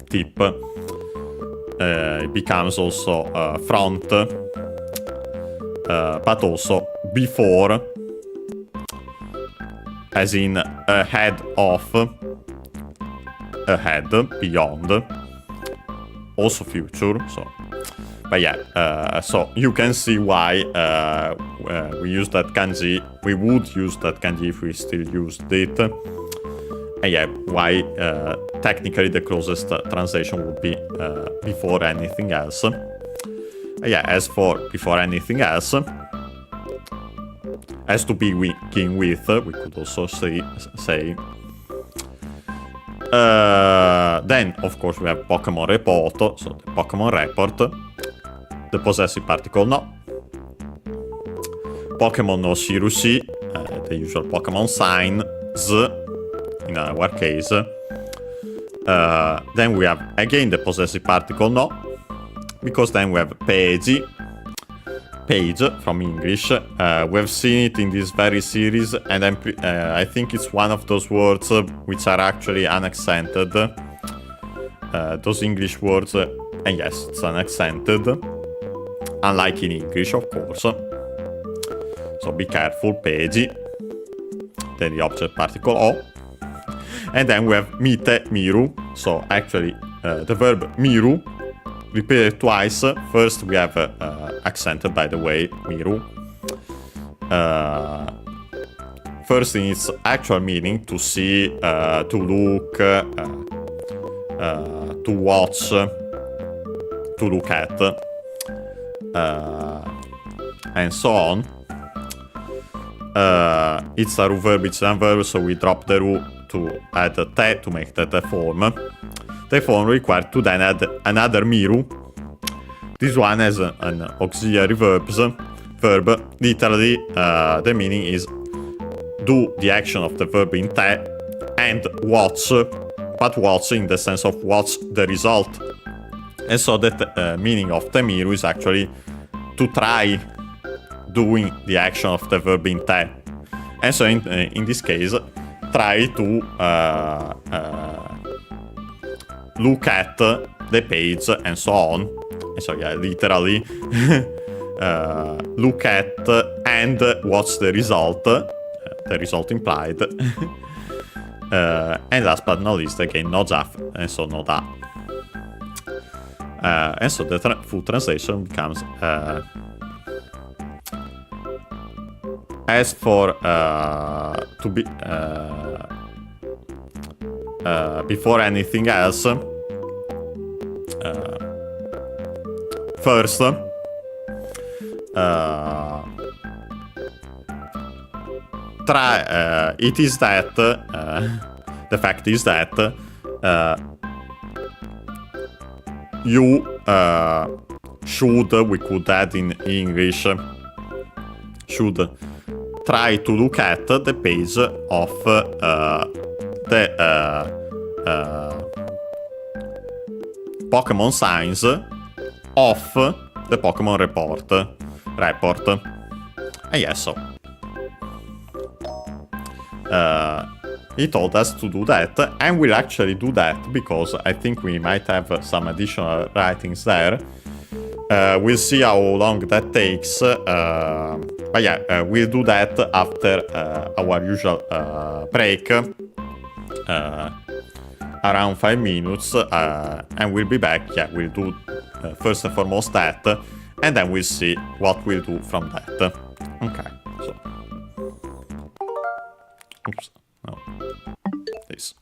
tip. It becomes also front, but also before, as in ahead of, ahead, beyond, also future. So, but yeah, so you can see why we use that kanji. We would use that kanji if we still used it. And yeah, why technically the closest translation would be before anything else. Yeah, as for before anything else, as to begin with, we could also say. Then, of course, we have Pokémon Report, so the Pokémon Report, the possessive particle no. Pokémon no shirushi, the usual Pokémon sign, z, in our case. Then we have again the possessive particle no, because then we have page from English. We have seen it in this very series, and I think it's one of those words which are actually unaccented. Those English words, and yes, it's unaccented, unlike in English, of course. So be careful, page. Then the object particle o. And then we have mite, miru. So actually, the verb miru, repeated twice. First we have accented, by the way, miru. First in its actual meaning, to see, to look, to watch, to look at, and so on. It's a ru verb, it's an verb, so we drop the ru to add a te to make that a form. The form required to then add another miru. This one has an auxiliary verb. Literally, the meaning is do the action of the verb in te and watch, but watch in the sense of watch the result. And so that meaning of the miru is actually to try doing the action of the verb in te. And so in this case, try to look at the page and so on. And so yeah, literally look at and watch the result implied. And last but not least, again, no jaf, and so no da. And so the full translation becomes as for to be before anything else, first try. It is that the fact is that you should, we could add in English, should try to look at the page of the Pokémon signs of the Pokémon Report. And yes, so he told us to do that, and we'll actually do that because I think we might have some additional writings there. We'll see how long that takes, but yeah, we'll do that after our usual break, around 5 minutes, and we'll be back. Yeah, we'll do first and foremost that, and then we'll see what we'll do from that. Okay, so. Oops, no. This.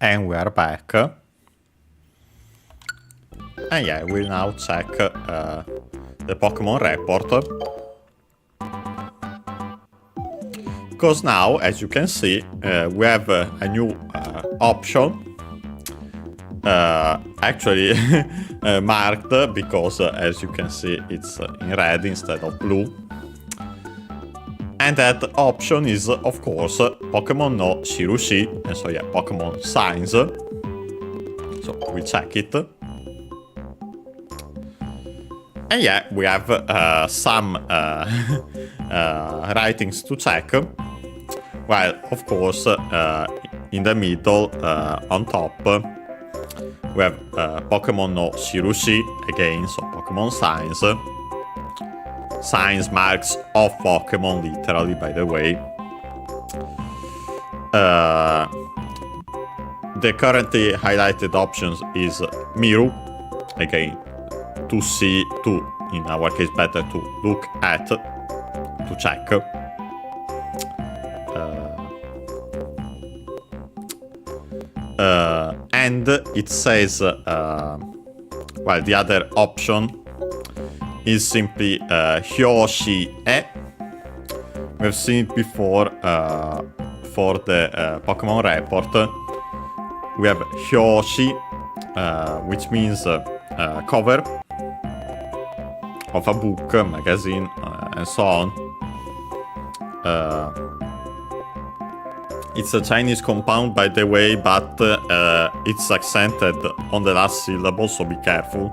And we are back. And yeah, we'll now check the Pokémon Report. Because now, as you can see, we have a new option. Actually marked because as you can see it's in red instead of blue, and that option is of course Pokemon no Shirushi, and so yeah, Pokemon signs. So we check it, and yeah, we have some writings to check. Well, of course, in the middle on top we have Pokemon no Shirushi again, so Pokemon signs. Signs marks of Pokemon, literally, by the way. The currently highlighted options is Miru. Again, to see, in our case, better to look at, to check. And it says, well, the other option is simply Hyoshi-e. We've seen it before for the Pokémon Report. We have Hyoshi, which means cover of a book, magazine, and so on. It's a Chinese compound, by the way, but it's accented on the last syllable, so be careful.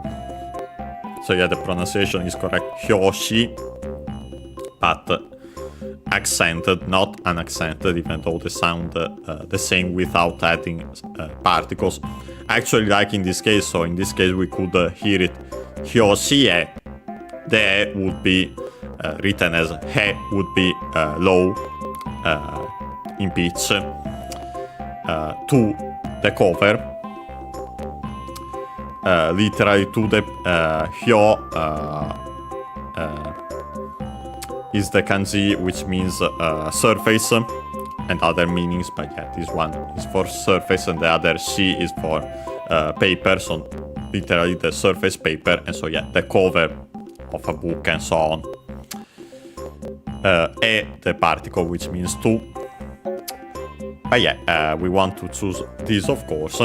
So yeah, the pronunciation is correct, Hyoshi, but accented, not unaccented, even though they sound the same without adding particles. Actually, like in this case, so in this case we could hear it Hyoshi-e. The would be written as he, would be low in pitch, to the cover, literally to the hyo is the kanji which means surface and other meanings, but yeah, this one is for surface and the other shi is for paper, so literally the surface paper, and so yeah, the cover of a book and so on. E, the particle which means to. But yeah, we want to choose this, of course.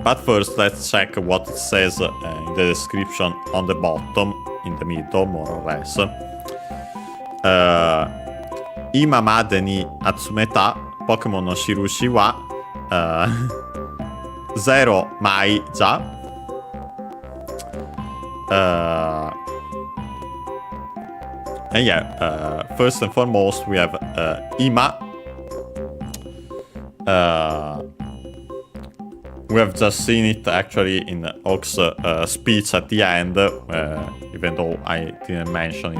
But first, let's check what it says in the description on the bottom, in the middle, more or less. Ima made ni atsumeta Pokémon no Shirushi wa 0 mai ja. And yeah, first and foremost, we have Ima. We have just seen it actually in Oak's speech at the end, even though I didn't mention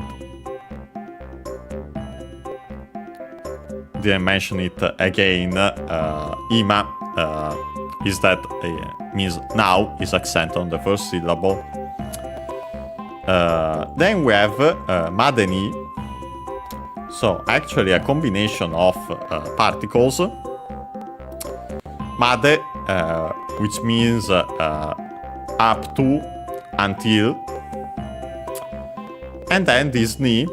it again. Ima is that means now, is accent on the first syllable. Then we have Madeni, so actually a combination of particles. Made, which means up to, until, and then this ni,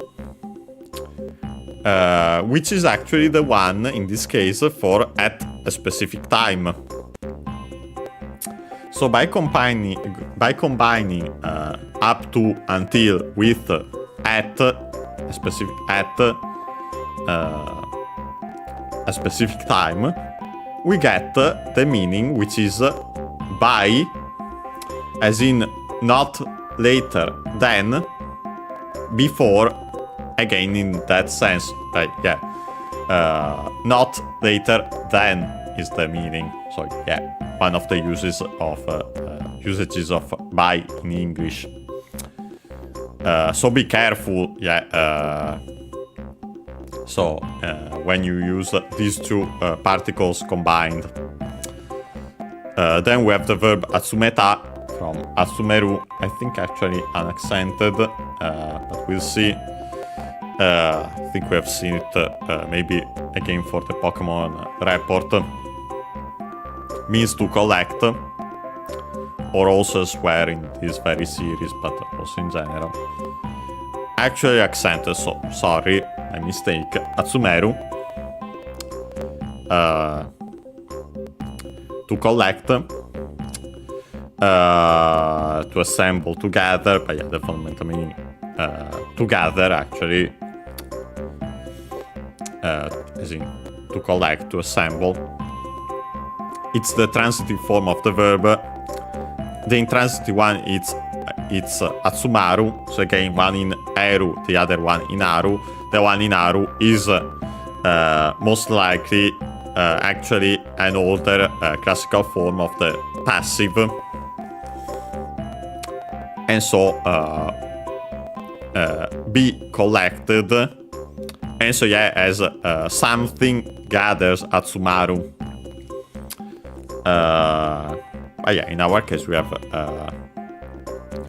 which is actually the one in this case for at a specific time. So by combining up to, until with at a specific time, we get the meaning which is by, as in not later than, before, again in that sense, yeah, not later than is the meaning. So yeah, one of the usages of by in English. So be careful, yeah. So when you use these two particles combined. Then we have the verb atsumeta from atsumeru, I think actually unaccented, but we'll see. I think we have seen it maybe again for the Pokémon Report. means to collect, or also elsewhere in this very series, but also in general. Actually accented, so sorry, my mistake. Atsumeru. To collect, to assemble together, but yeah, the fundamental meaning together actually, as in to collect, to assemble. It's the transitive form of the verb. The intransitive one it's atsumaru, so again one in eru, the other one in aru. The one in aru is most likely actually an older classical form of the passive, and so be collected, and so yeah, as something gathers atsumaru. But yeah, in our case we have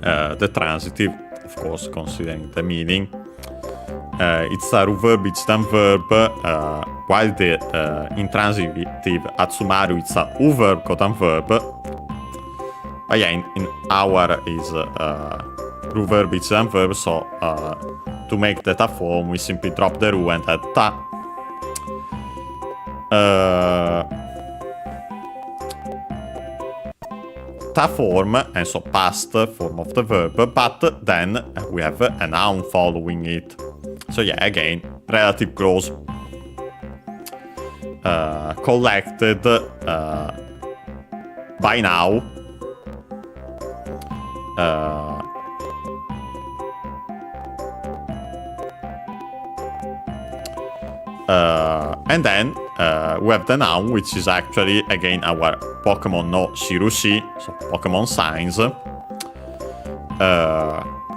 the transitive, of course, considering the meaning. It's a ruverbicidam verb, while the intransitive atsumaru it's a uverb codam verb. But yeah, in our is ruverbicidam verb, so to make that a form we simply drop the ru and add ta. Ta form, and so past form of the verb, but then we have a noun following it. So yeah, again, relative clause. Collected by now. And then we have the noun, which is actually, again, our Pokemon no shirushi, so Pokemon signs.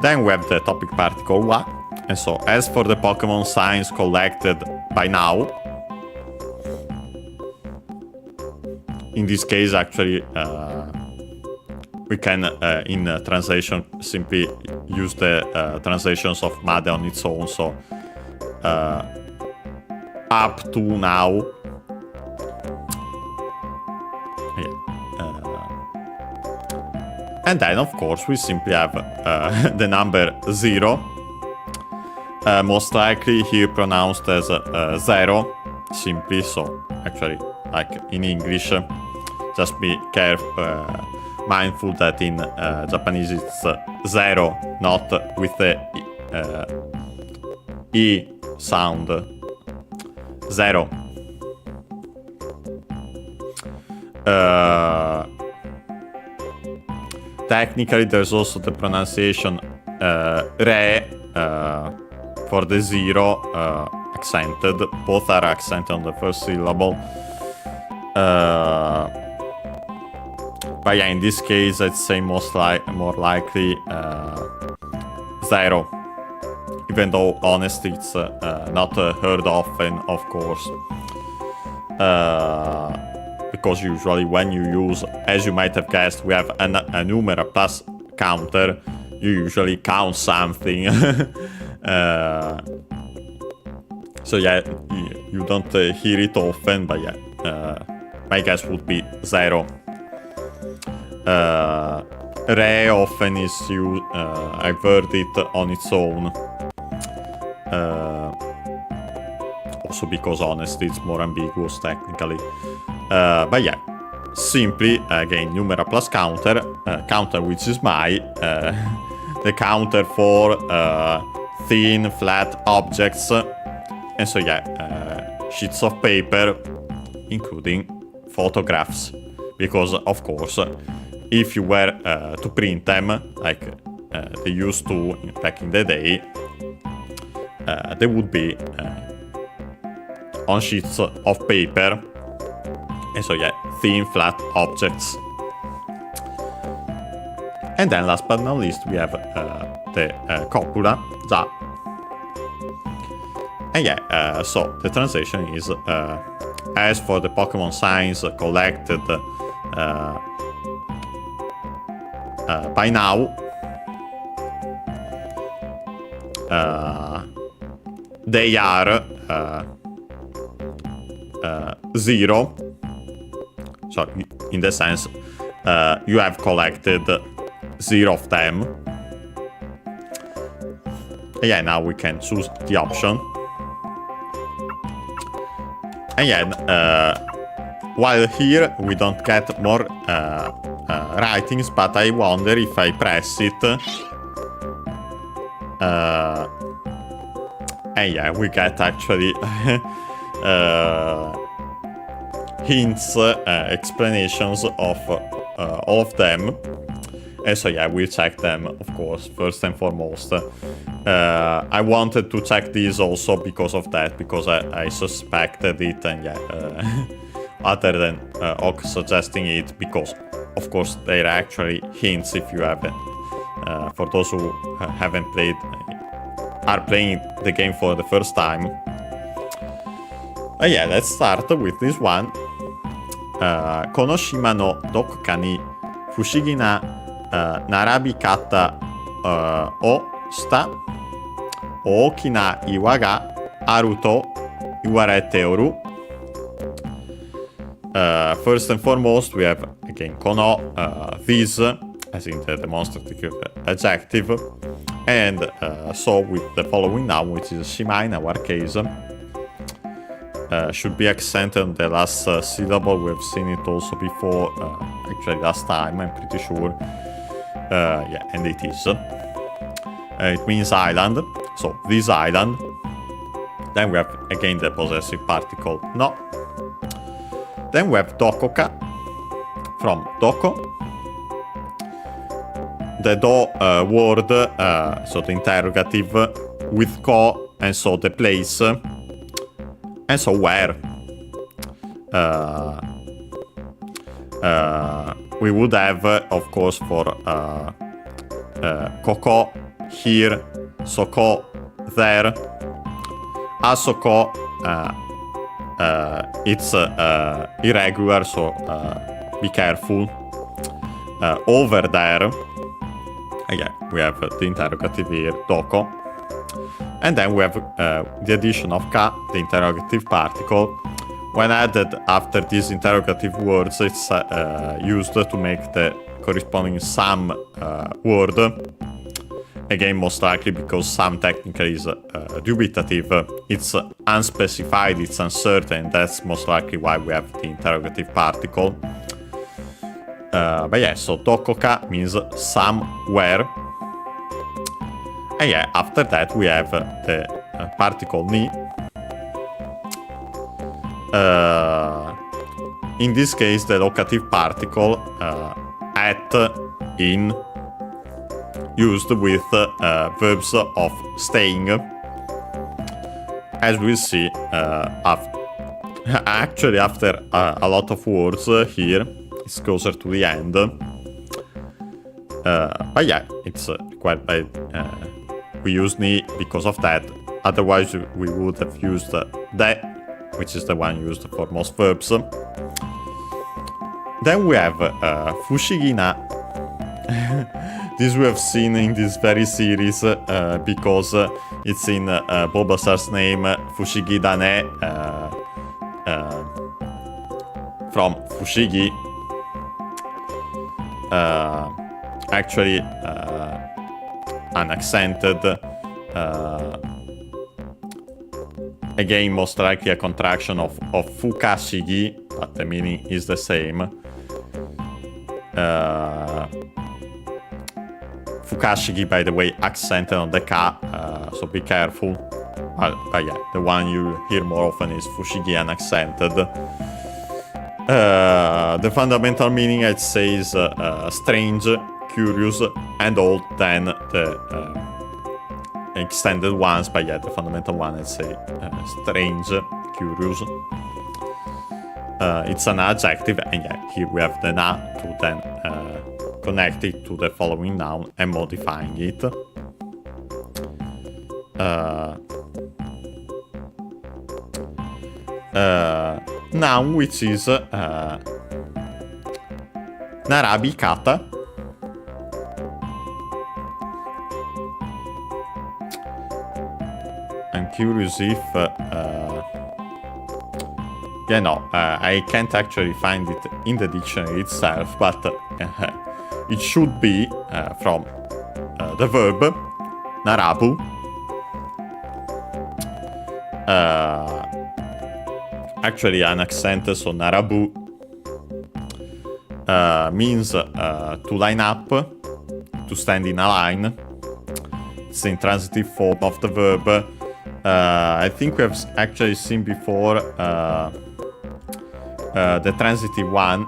Then we have the topic particle wa. And so, as for the Pokemon signs collected by now, in this case, actually, we can, in translation, simply use the translations of Made on its own. So, up to now. And then, of course, we simply have the number 0. Most likely here pronounced as zero, simply. So actually, like in English, just be careful, mindful that in Japanese it's zero, not with the e sound. Zero. Technically, there's also the pronunciation re. For the 0, accented. Both are accented on the first syllable. But yeah, in this case, I'd say more likely 0. Even though, honestly, it's not heard often, of course. Because usually when you use, as you might have guessed, we have a numera plus counter, you usually count something. So yeah, you don't hear it often, but yeah, my guess would be 0. Re often is used, I've heard it on its own. Also because honestly it's more ambiguous technically. But yeah, simply, again, numera plus counter, counter which is my, the counter for thin, flat objects, and so yeah, sheets of paper, including photographs, because of course, if you were to print them, like they used to back in the day, they would be on sheets of paper, and so yeah, thin, flat objects. And then last but not least, we have the copula, za. And yeah, so the translation is, as for the Pokemon signs collected by now, they are 0. So in the sense, you have collected 0 of them. Yeah, now we can choose the option. And yeah, while here we don't get more writings, but I wonder if I press it. And yeah, we get actually hints, explanations of all of them. And so yeah, we check them, of course, first and foremost. I wanted to check these also because of that, because I suspected it, and yeah, other than Ok suggesting it, because of course they're actually hints if you haven't. For those who haven't played, are playing the game for the first time. Yeah, let's start with this one. この島のどこかに不思議な並び方をした大きな岩があると言われておる。First and foremost, we have again このthis as in the demonstrative adjective, and so with the following noun, which is shima in our case, should be accented on the last syllable. We've seen it also before, actually last time, I'm pretty sure. Yeah, and it is. It means island, so this island. Then we have again the possessive particle no. Then we have dokoka, from doko. The do word, so the interrogative, with ko, and so the place, and so where. We would have, of course, for koko, here, soko, there, asoko, it's irregular, so be careful. Over there, again, we have the interrogative here, doko. And then we have the addition of ka, the interrogative particle. When added after these interrogative words, it's used to make the corresponding some word. Again, most likely because some technically is dubitative. It's unspecified, it's uncertain. That's most likely why we have the interrogative particle. But yeah, so dokoka means somewhere. And yeah, after that we have the particle ni. In this case, the locative particle at, in, used with verbs of staying. As we'll see, actually after a lot of words here, it's closer to the end. But yeah, it's quite bad. We use ni because of that. Otherwise, we would have used de, which is the one used for most verbs. Then we have fushigina. This we have seen in this very series because it's in Bulbasaur's name, Fushigi Dane, from Fushigi. Actually, unaccented. Again, most likely a contraction of Fukashigi, but the meaning is the same. Fukashigi, by the way, accented on the ka, so be careful. But yeah, the one you hear more often is Fushigi unaccented. The fundamental meaning, I'd say, is strange, curious, and old than the extended ones. But yeah, the fundamental one, I'd say, strange, curious. It's an adjective, and yeah, here we have the na to then connect it to the following noun and modifying it. Noun which is narabikata. I'm curious if Yeah, no, I can't actually find it in the dictionary itself, but it should be from the verb narabu. Actually, an accent, so narabu means to line up, to stand in a line. It's the intransitive form of the verb. I think we have actually seen before the transitive one,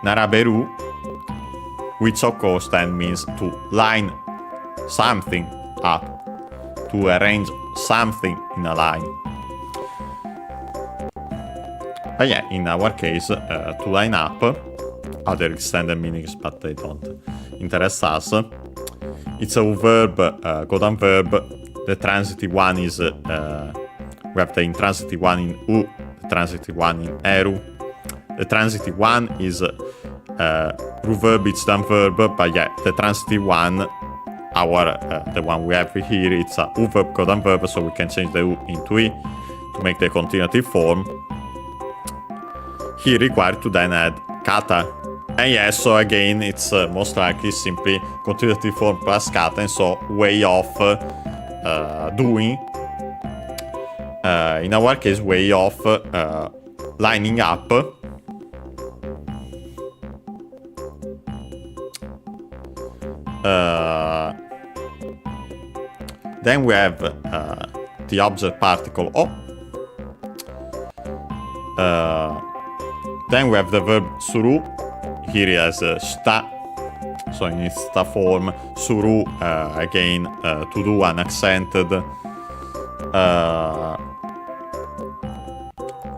naraberu, which of course then means to line something up, to arrange something in a line. But yeah, in our case, to line up, other extended meanings, but they don't interest us. It's a verb, Godan verb. The transitive one is, we have the intransitive one in u, the transitive one in eru. The transitive one is verb, it's done verb, but yeah, the transitive one, the one we have here, it's a u verb, Godan verb, so we can change the u into i to make the continuative form. Here required to then add kata. And yes, so again, it's most likely simply continuative form plus kata, and so way of doing. In our case, way of lining up. Then we have the object particle o. Then we have the verb suru. Here it has sta, so in its sta form. Suru, again, to do unaccented.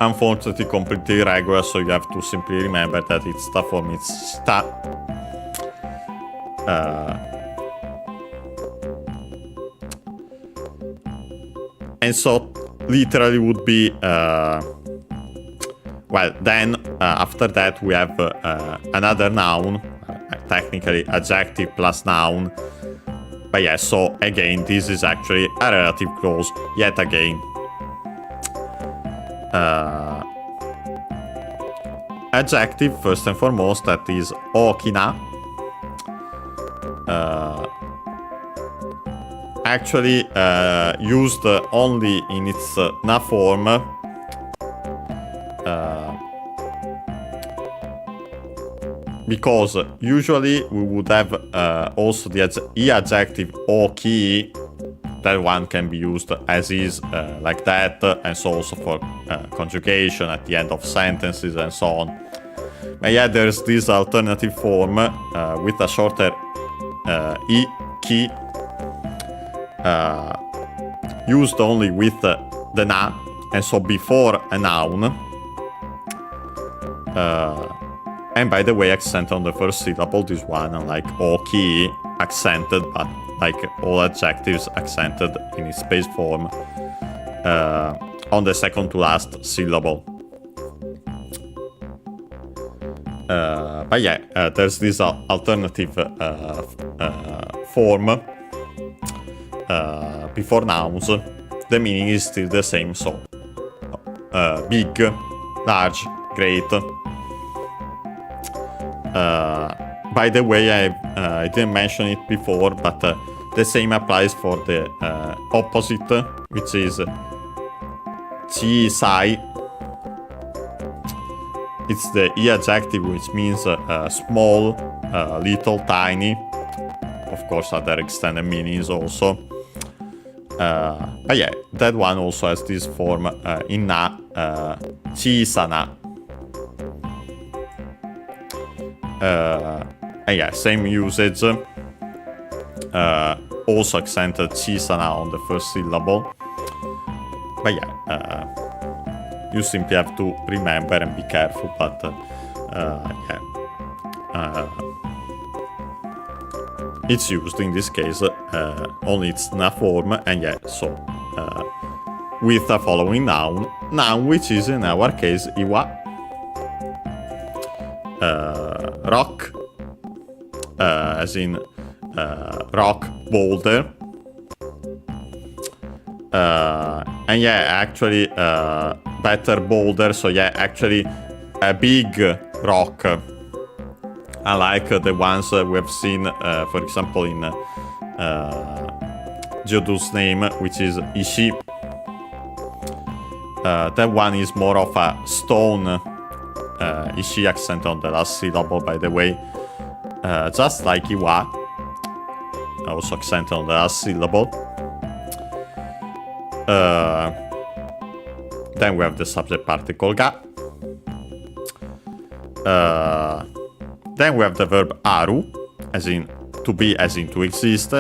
Unfortunately, completely irregular, so you have to simply remember that its sta form is sta. And so, literally would be... well, then, after that, we have another noun, technically adjective plus noun. But yeah, so again, this is actually a relative clause, yet again. Adjective, first and foremost, that is okina. Actually, used only in its na form. Because usually we would have also the adjective oki. That one can be used as is, like that, and so also for conjugation at the end of sentences and so on. But yeah, there's this alternative form with a shorter i, ki, used only with the na, and so before a noun. And by the way, accent on the first syllable, this one, unlike oki, accented, but like all adjectives, accented in its base form on the second to last syllable. But yeah, there's this alternative form before nouns. The meaning is still the same, so big, large, great. By the way, I didn't mention it before, but the same applies for the opposite, which is chisai. It's the I adjective, which means small, little, tiny. Of course, other extended meanings also. But yeah, that one also has this form in na, chisana. And yeah, same usage. Also accented chisana on the first syllable. But yeah, you simply have to remember and be careful. But yeah, it's used in this case only its na form, and yeah, so with the following noun, which is in our case iwa. Rock, as in rock, boulder. And yeah, actually better boulder, so yeah, actually a big rock, unlike the ones we have seen, for example, in Geodude's name, which is Ishi. That one is more of a stone. Ishi accent on the last syllable, by the way, just like Iwa, also accent on the last syllable. Then we have the subject particle ga. Then we have the verb aru, as in to be, as in to exist.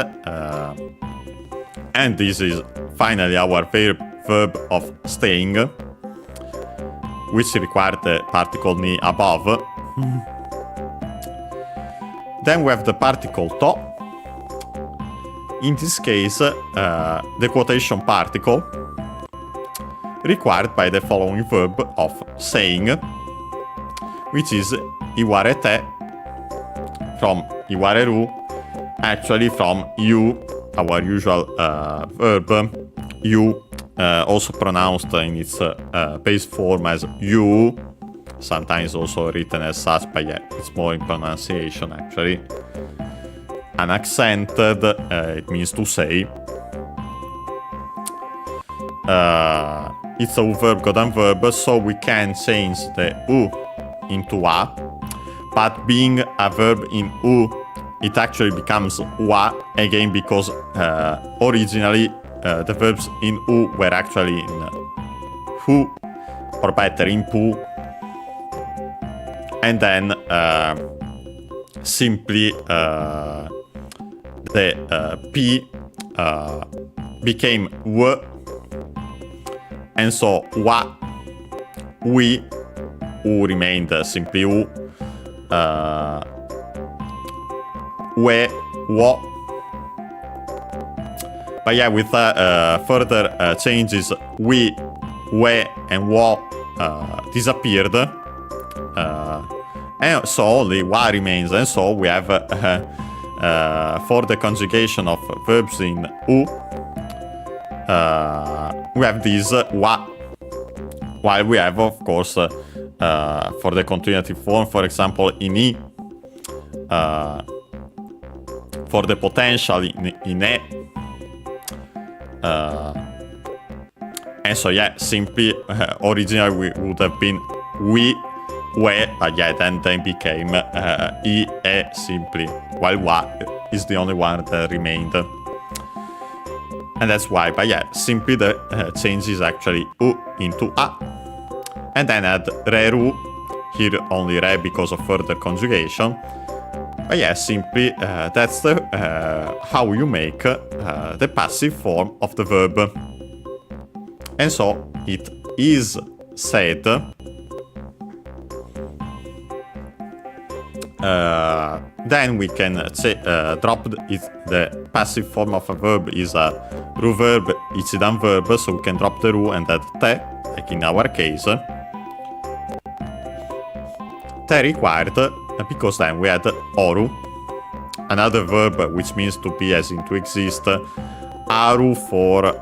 And this is finally our verb of staying, which requires the particle ni above. Then we have the particle to. In this case, the quotation particle required by the following verb of saying, which is iwarete, from iwareru, actually from you, our usual verb, you, also pronounced in its base form as you, sometimes also written as such, but yeah, it's more in pronunciation actually. Unaccented, it means to say. It's a verb golden verb, so we can change the u into a, but being a verb in u, it actually becomes wa again, because originally the verbs in u were actually in hu, or better in pu, and then simply the p became w, and so wa, we, u remained simply u, we, wo. But yeah, with further changes, we, and wo disappeared, and so only wa remains, and so we have for the conjugation of verbs in u, we have this wa, while we have, of course, for the continuative form, for example, in i, for the potential in e, and so yeah, simply originally we would have been we, but yeah, then they became I, e simply, while wa is the only one that remained. And that's why, but yeah, simply the change is actually u into a. And then add re-ru, here only re because of further conjugation. But yeah, simply that's the how you make the passive form of the verb. And so it is said. Then we can drop the passive form of a verb is a ru verb, ichidan verb, so we can drop the ru and add te, like in our case. Te required because then we had oru, another verb which means to be, as in to exist, aru for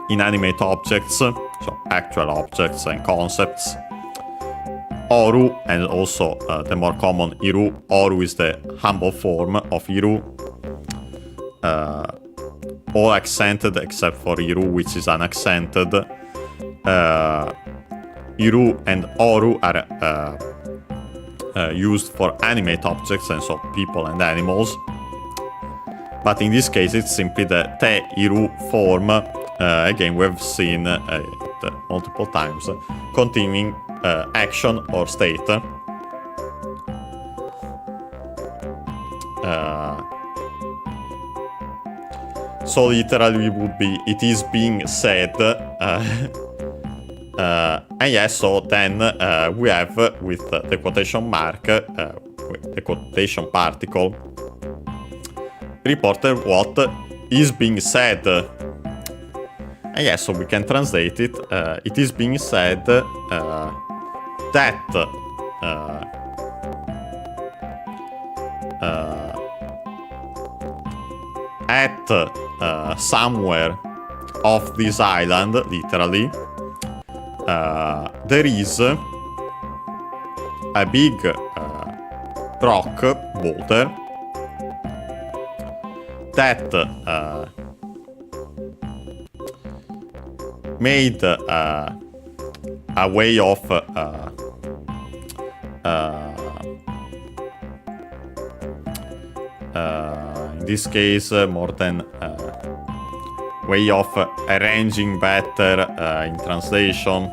inanimate objects, so actual objects and concepts. Oru, and also the more common iru. Oru is the humble form of iru. All accented except for iru, which is unaccented. Iru and oru are used for animate objects, and so people and animals. But in this case, it's simply the te iru form. Again, we've seen it multiple times, continuing action or state. So literally would be, it is being said. And yes, so then we have with the quotation mark, the quotation particle, reported what is being said. And yes, so we can translate it. It is being said that at somewhere of this island, literally, there is a big rock boulder that made a way of in this case more than way of arranging better in translation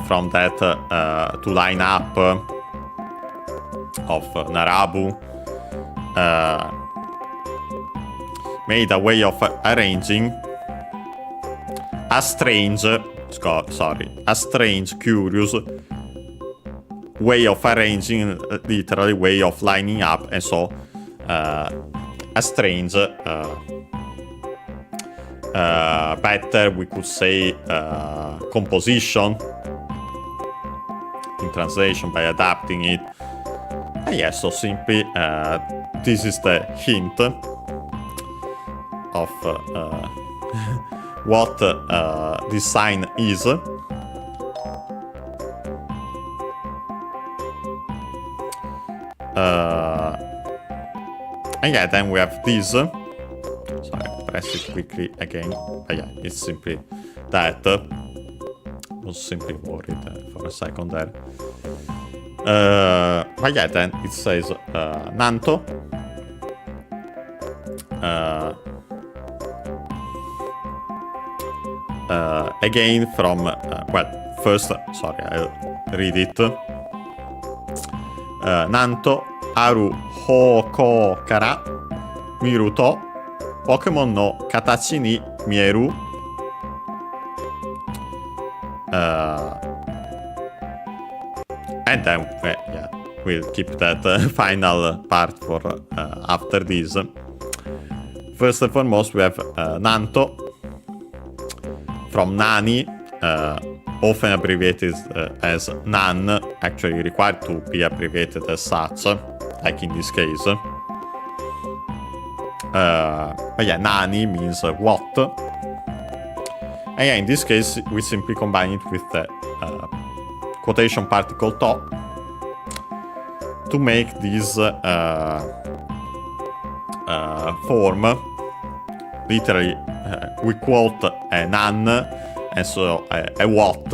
from that to line up of Narabu made a way of arranging a strange, curious way of arranging, literally way of lining up, and so a strange, better we could say composition in translation by adapting it. And yes, so simply this is the hint of what this sign is. And yeah, then we have this. Sorry, press it quickly again. But yeah, it's simply that. Was simply worried for a second there. But yeah, then it says Nanto. Again from, well, first, sorry, I'll read it. Nanto Aru Hoko Kara Miruto Pokémon no Katachi ni Mieru. And then, yeah, we'll keep that final part for after this. First and foremost, we have Nanto from Nani, often abbreviated as Nan, actually required to be abbreviated as such, like in this case. But yeah, Nani means what. And yeah, in this case, we simply combine it with the quotation particle to make this form. Literally, we quote a Nan, and so a what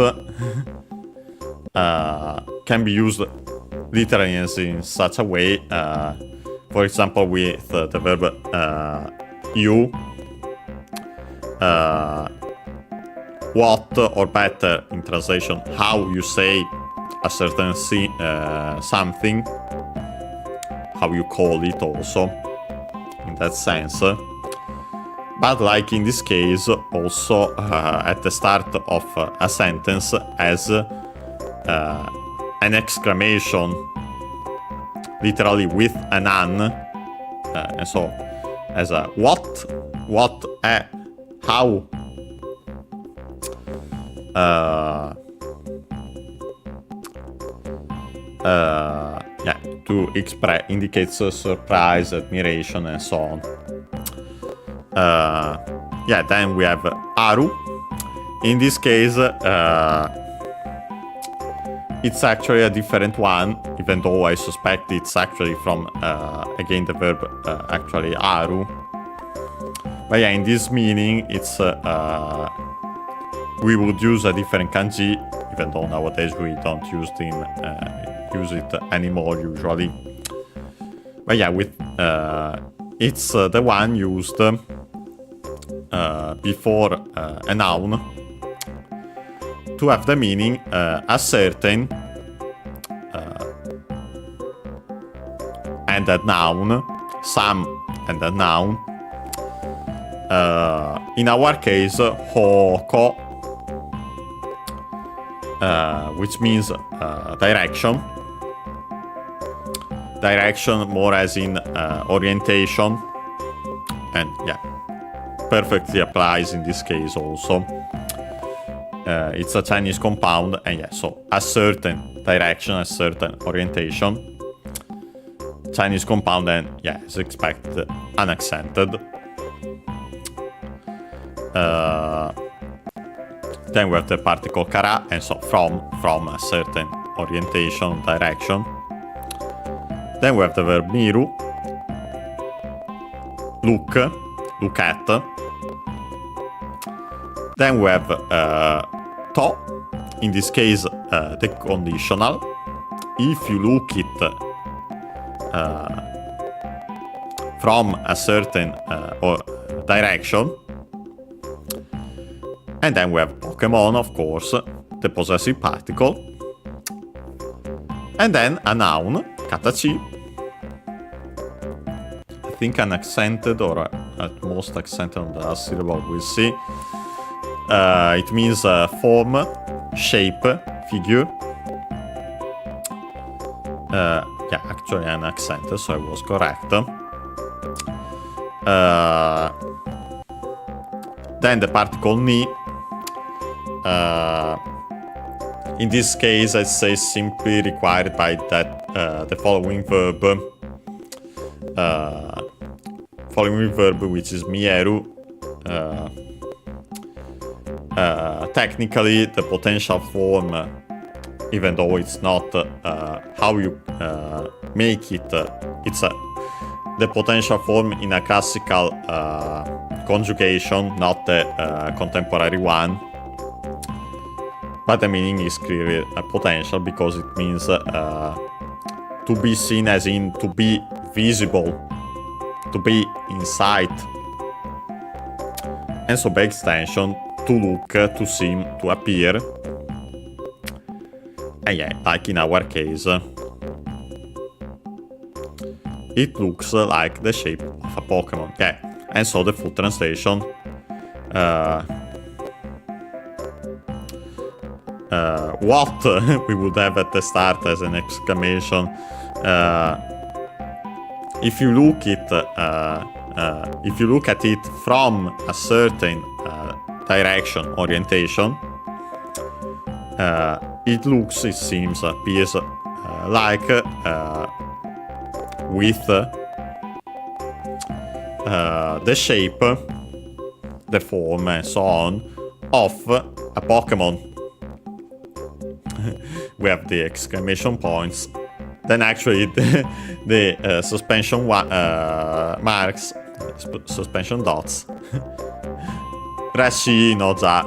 can be used literally in such a way. For example, with the verb you, what, or better in translation, how you say a certain something, how you call it also, in that sense. But like in this case, also at the start of a sentence as an exclamation, literally with an and so as a what, how, yeah, to express indicates surprise, admiration, and so on. Yeah, then we have Aru. In this case, it's actually a different one, even though I suspect it's actually from, again, the verb actually Aru. But yeah, in this meaning, it's we would use a different kanji, even though nowadays we don't use it anymore usually. But yeah, with it's the one used before a noun to have the meaning a certain and a noun, some and a noun. In our case, hoko, which means direction. Direction more as in orientation, and yeah, perfectly applies in this case also. It's a Chinese compound, and yeah, so a certain direction, a certain orientation. Chinese compound, and yeah, as expected, unaccented. Then we have the particle kara, and so from a certain orientation, direction. Then we have the verb miru, look at. Then we have to, in this case the conditional. If you look it from a certain direction. And then we have Pokemon, of course, the possessive particle. And then a noun, katachi. I think unaccented or at most accented on the last syllable, we'll see. It means form, shape, figure. Yeah, actually unaccented, so I was correct. Then the particle ni. In this case, I'd say simply required by that the following verb, which is mieru. Technically, the potential form, even though it's not how you make it, it's the potential form in a classical conjugation, not the contemporary one. But the meaning is clearly a potential because it means to be seen, as in to be visible, to be in sight. And so by extension, to look, to seem, to appear. And yeah, like in our case, it looks like the shape of a Pokemon. Yeah, and so the full translation. What we would have at the start as an exclamation. If you look at it from a certain direction, orientation, it looks, it seems, appears like with the shape, the form, and so on of a Pokemon. We have the exclamation points. Then actually the suspension marks, suspension dots. Rashi no za.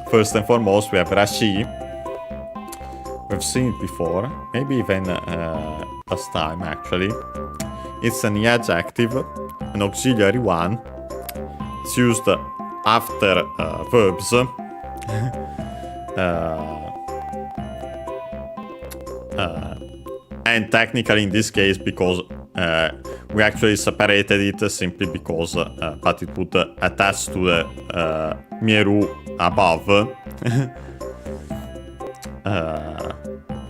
First and foremost, we have Rashi. We've seen it before, maybe even last time actually. It's an adjective, an auxiliary one. It's used after verbs. And technically in this case, because we actually separated it simply because but it would attach to the Mieru above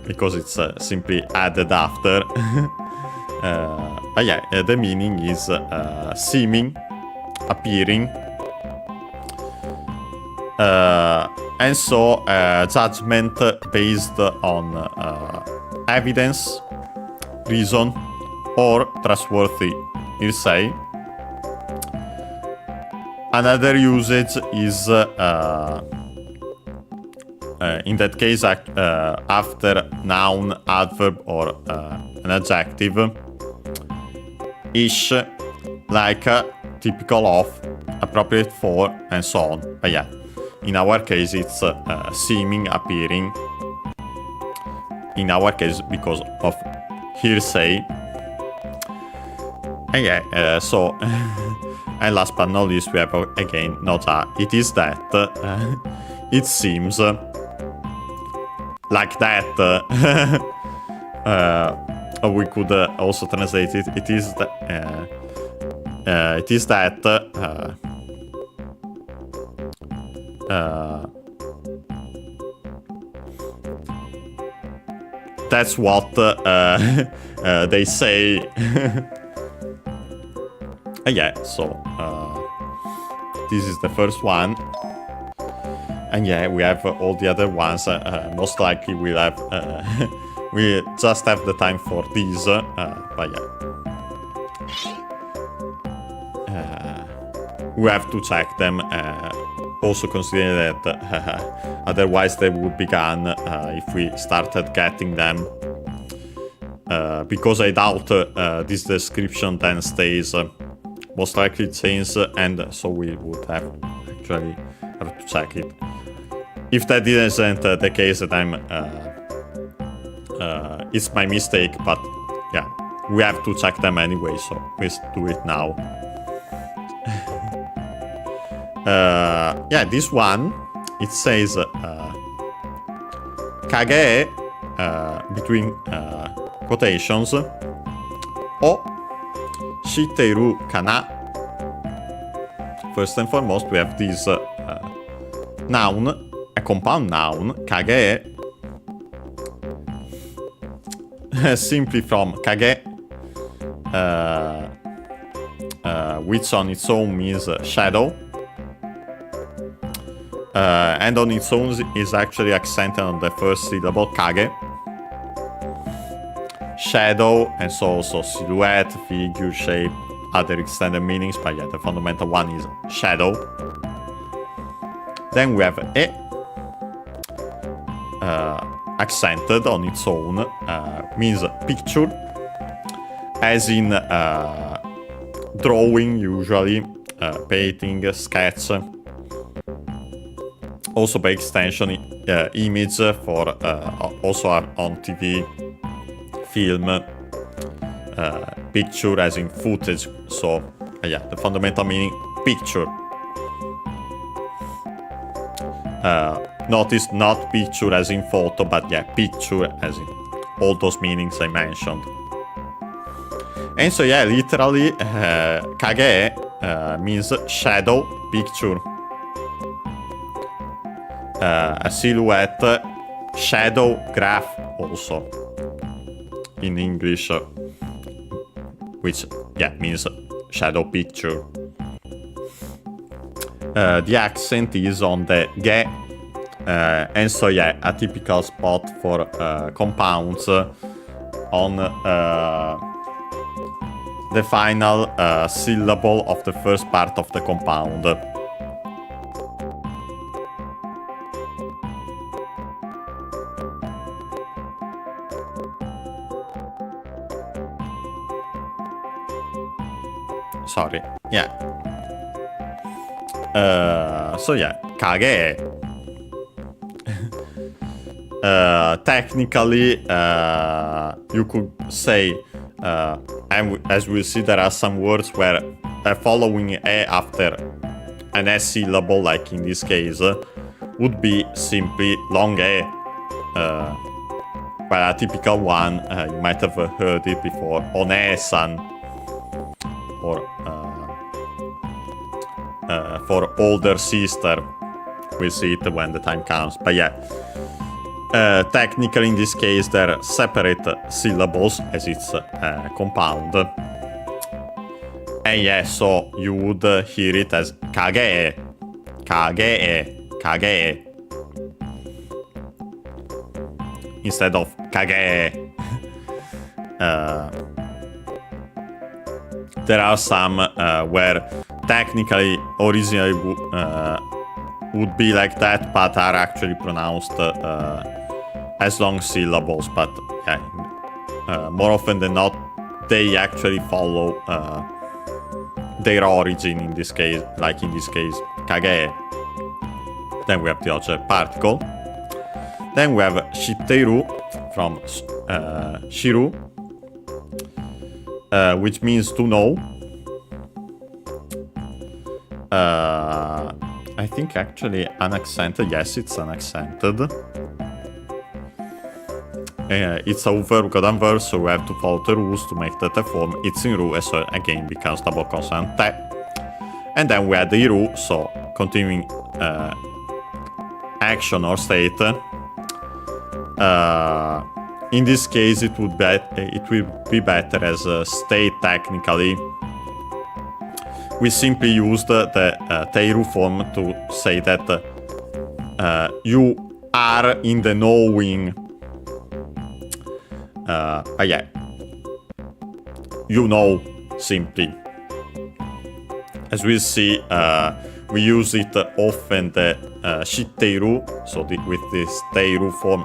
because it's simply added after. But yeah, the meaning is seeming, appearing. And so judgment based on evidence, reason, or trustworthy hearsay. Another usage is in that case after noun, adverb, or an adjective. Ish, like, typical of, appropriate for, and so on. But yeah, in our case it's seeming, appearing. In our case because of hearsay. And yeah, so and last but not least we have again nota. It is that it seems like that. Or we could also translate it. It is that. It is that. That's what they say. Yeah, so this is the first one. And yeah, we have all the other ones. Most likely we'll have we just have the time for this, but yeah. We have to check them, also considering that otherwise they would be gone if we started getting them. Because I doubt this description then stays, most likely it changes, and so we would actually have to check it. If that isn't the case, then it's my mistake, but yeah, we have to check them anyway, so let's do it now. Yeah, this one, it says Kage, between quotations, o shitteru kana. First and foremost, we have this noun, a compound noun, kage, simply from kage, which on its own means shadow, and on its own is actually accented on the first syllable, kage. Shadow, and so also silhouette, figure, shape, other extended meanings, but yeah, the fundamental one is shadow. Then we have e, accented on its own, means picture, as in drawing usually, painting, sketch. Also by extension, image for also on TV, film, picture as in footage. So yeah, the fundamental meaning, picture. Notice not picture as in photo, but yeah, picture as in all those meanings I mentioned. And so yeah, literally, kage means shadow, picture. A silhouette, shadow, graph also in English, which yeah means shadow picture. The accent is on the ge, and so yeah, a typical spot for compounds on the final syllable of the first part of the compound. Sorry, yeah. So yeah, kage. Technically, you could say, and as we'll see, there are some words where following e after an s syllable, like in this case, would be simply long e. But a typical one, you might have heard it before, onesan, or for older sister. We'll see it when the time comes. But yeah, technically in this case they're separate syllables as it's a compound. And yeah, so you would hear it as kage, kage, kage, instead of kage. There are some where technically originally would be like that, but are actually pronounced as long syllables. But yeah, more often than not, they actually follow their origin in this case, like in this case, kage. Then we have the object particle. Then we have shitteru from shiru, which means to know. I think actually unaccented. Yes, it's unaccented. It's a verb code verb, so we have to follow the rules to make that a form. It's in ru, so again becomes double consonant te. And then we add the iru, so continuing action or state. In this case, it will be better as a state technically. We simply used the teiru form to say that you are in the knowing. But yeah, you know, simply. As we see, we use it often the shiteiru, so with this teiru form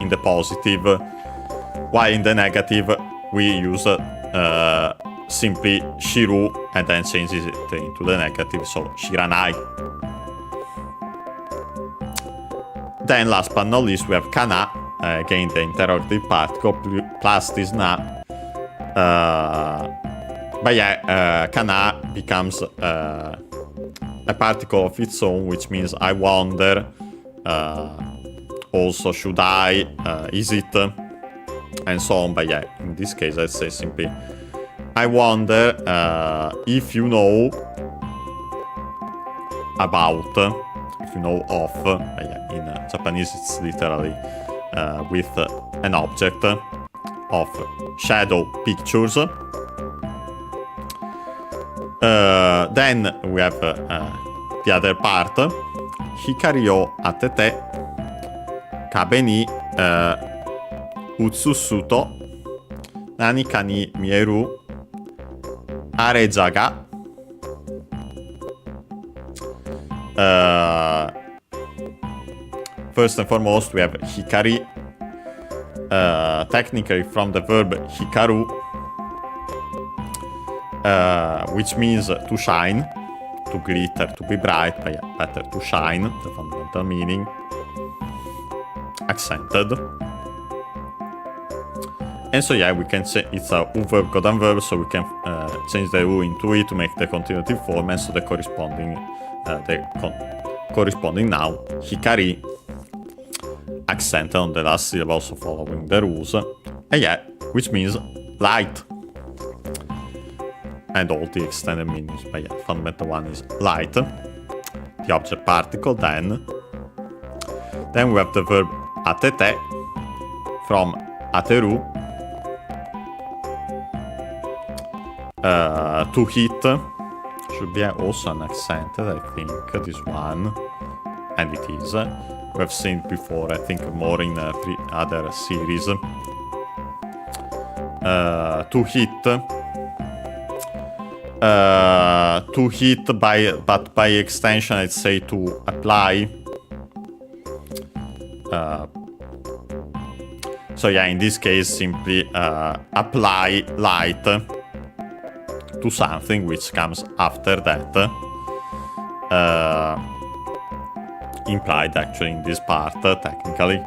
in the positive, while in the negative we use simply shiru and then changes it into the negative, so shiranai. Then last but not least we have kana, again the interrogative particle plus this na. But yeah, kana becomes a particle of its own, which means I wonder, also should I, is it, and so on. But yeah, in this case let's say simply I wonder if you know about, if you know of, yeah, in Japanese it's literally with an object of shadow pictures. Then we have the other part. Hikari o atete kabe ni utsusu to nanika ni mieru areja ga first and foremost we have hikari, technically from the verb hikaru, which means to shine, to glitter, to be bright, but yeah, better to shine, the fundamental meaning, accented. And so yeah, we can say it's a u verb code verb, so we can change the u into e to make the continuative form, and so the corresponding noun, hikari, accented on the last syllable, also following the rules, and yeah, which means light. And all the extended meanings, but yeah, fundamental one is light, the object particle. Then we have the verb atete from ateru, to hit, should be also an accented, I think, this one, and it is. We have seen it before, I think, more in other series. To hit. To hit but by extension I'd say to apply. So yeah, in this case simply apply light to something which comes after that, implied actually in this part technically,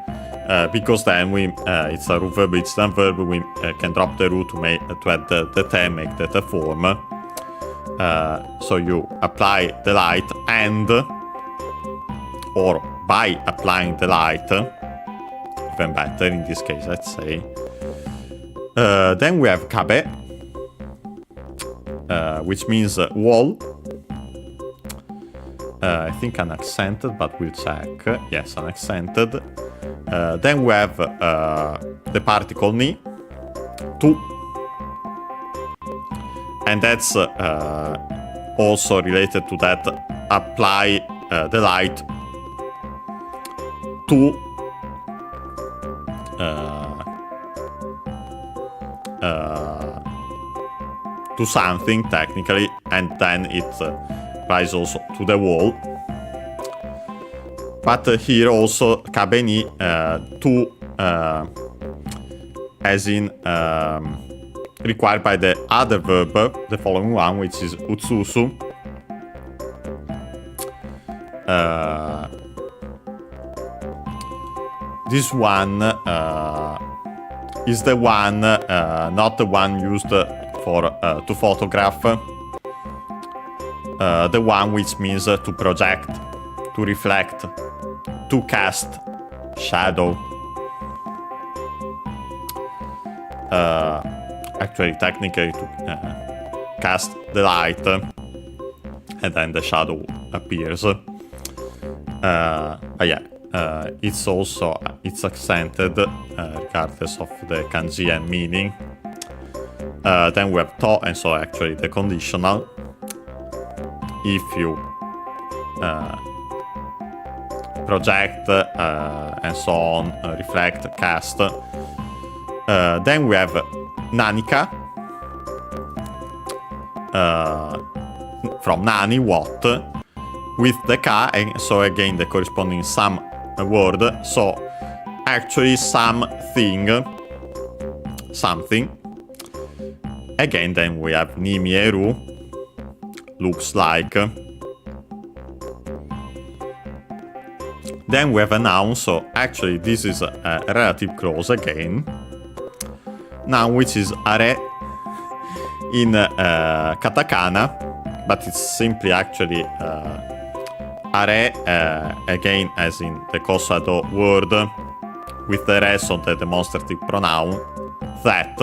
because then we it's a root verb, it's a verb, we can drop the root to add the te, make that a form. So you apply the light and, or by applying the light, even better in this case, let's say. Then we have kabe, which means wall. I think unaccented, but we'll check. Yes, unaccented. Then we have the particle ni, to. And that's also related to that, apply the light to something technically, and then it applies also to the wall. But here also kabe ni to, as in required by the other verb, the following one, which is utsusu. This one is the one, not the one used for to photograph. The one which means to project, to reflect, to cast shadow. Actually, technically, to cast the light, and then the shadow appears. But yeah, it's also accented regardless of the kanji and meaning. Then we have to, and so actually the conditional. If you project and so on, reflect, cast, Then we have Nanika, from Nani, what, with the K, and so again the corresponding some word, so actually something. Again, then we have Nimieru, looks like. Then we have a noun, so actually this is a relative clause again. Noun which is are in katakana, but it's simply actually are, again as in the Kosado word, with the rest of the demonstrative pronoun that.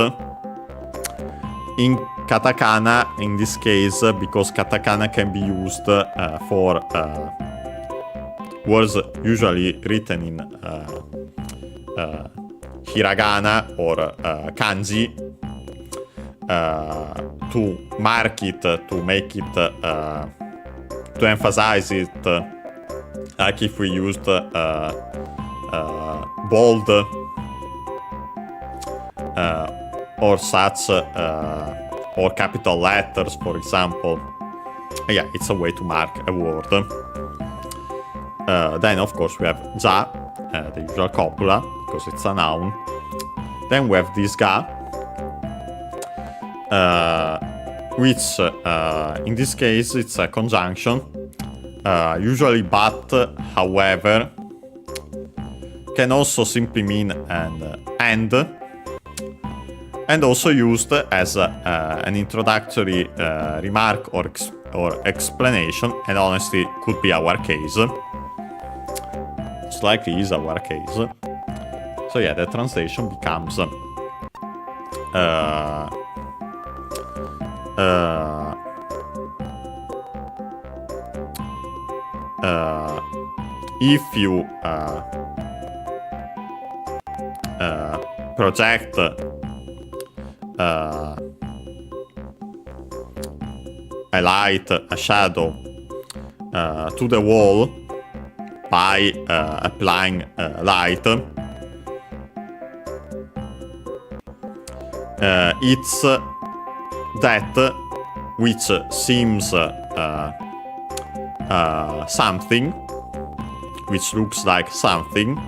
In katakana, in this case, because katakana can be used for words usually written in hiragana or kanji, to mark it, to make it, to emphasize it, like if we used bold or such, or capital letters, for example. Yeah, it's a way to mark a word. Then, of course, we have za, the usual copula, because it's a noun. Then we have this ga, which, in this case, it's a conjunction. Usually but, however, can also simply mean and also used as an introductory remark or explanation, and honestly could be our case. Most likely is our case. So yeah, the translation becomes if you project a light, a shadow, to the wall by applying light, it's that which seems something, which looks like something.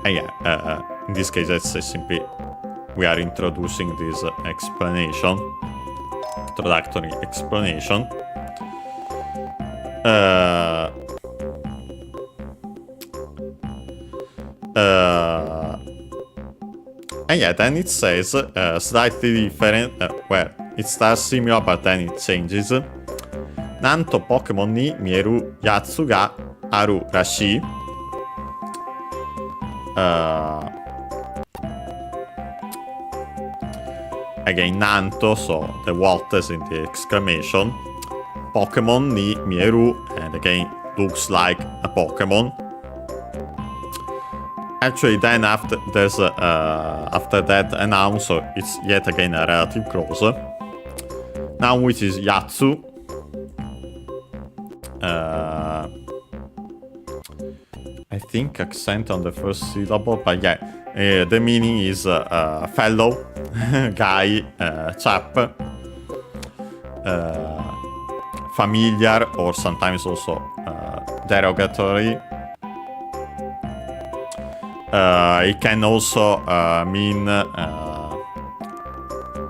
And yeah, in this case, let's say simply we are introducing this explanation, introductory explanation. And yeah, then it says slightly different, well, it starts similar but then it changes. Nanto Pokémon ni mieru yatsu ga aru rashi. Again, Nanto, so the what is in the exclamation. Pokémon ni mieru, and again, looks like a Pokémon. Actually, then after there's after that a noun, so it's yet again a relative clause. Noun which is yatsu. I think accent on the first syllable, but yeah, the meaning is fellow, guy, chap, familiar, or sometimes also derogatory. It can also mean,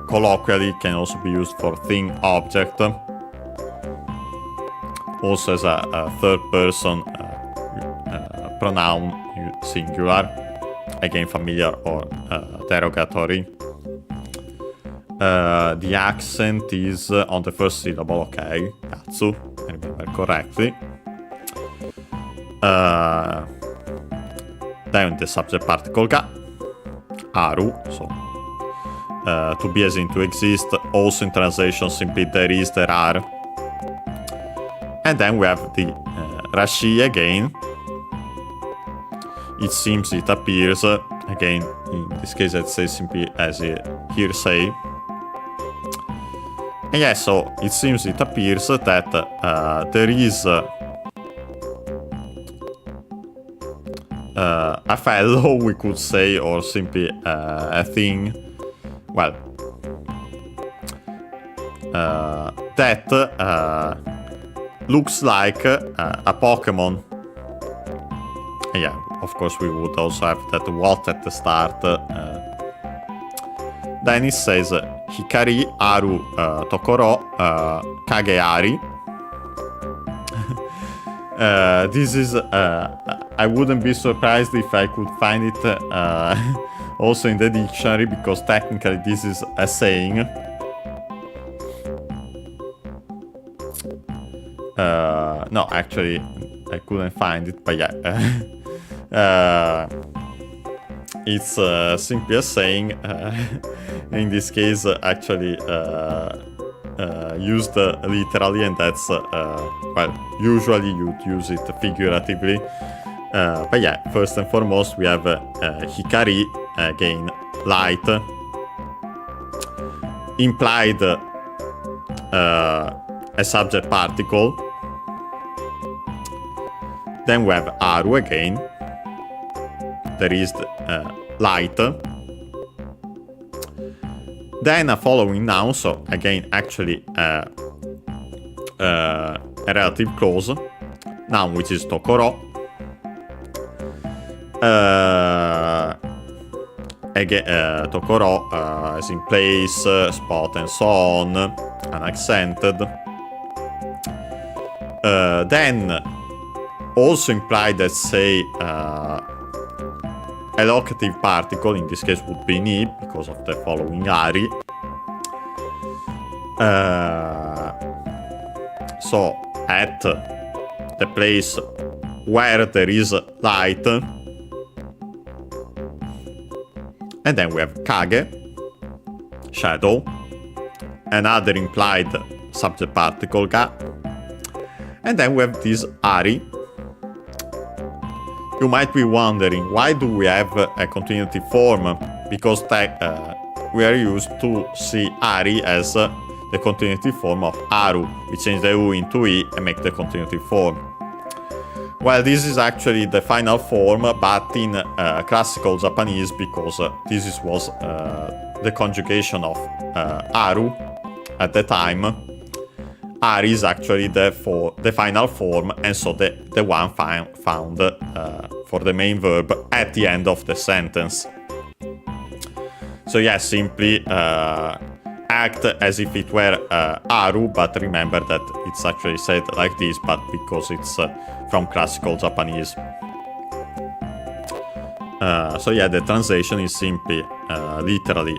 colloquially, it can also be used for thing, object. Also as a third person pronoun, singular, again familiar or derogatory. The accent is on the first syllable, okay, yatsu, I remember correctly. Then the subject particle ga, aru, so to be as in to exist, also in translation simply there is, there are. And then we have the rashi again. It seems, it appears, again, in this case I'd say simply as a hearsay. And yeah, so it seems, it appears that there is a fellow, we could say, or simply a thing, well, that looks like a Pokemon. Yeah, of course we would also have that what at the start. Then it says Hikari, Aru, Tokoro, Kageari. This is, I wouldn't be surprised if I could find it also in the dictionary, because technically this is a saying. No, actually, I couldn't find it, but yeah. It's simply a saying. In this case, actually, used literally, and that's, well, usually you'd use it figuratively. But yeah, first and foremost, we have Hikari, again, light. Implied a subject particle. Then we have Aru again. There is light. Then a following noun, so again, actually a relative clause. Noun which is Tokoro. Again, Tokoro as in place, spot, and so on, unaccented. Then also implied, let's say, a locative particle, in this case would be ni, because of the following Ari. So, at the place where there is light. And then we have Kage, shadow. Another implied subject particle, Ga. And then we have this Ari. You might be wondering, why do we have a continuity form? Because we are used to see Ari as the continuity form of Aru. We change the U into I and make the continuity form. Well, this is actually the final form, but in classical Japanese, because this was the conjugation of Aru at the time. Ari is actually the final form, and so the one found for the main verb at the end of the sentence. So yeah, simply act as if it were Aru, but remember that it's actually said like this, but because it's from classical Japanese. So yeah, the translation is simply literally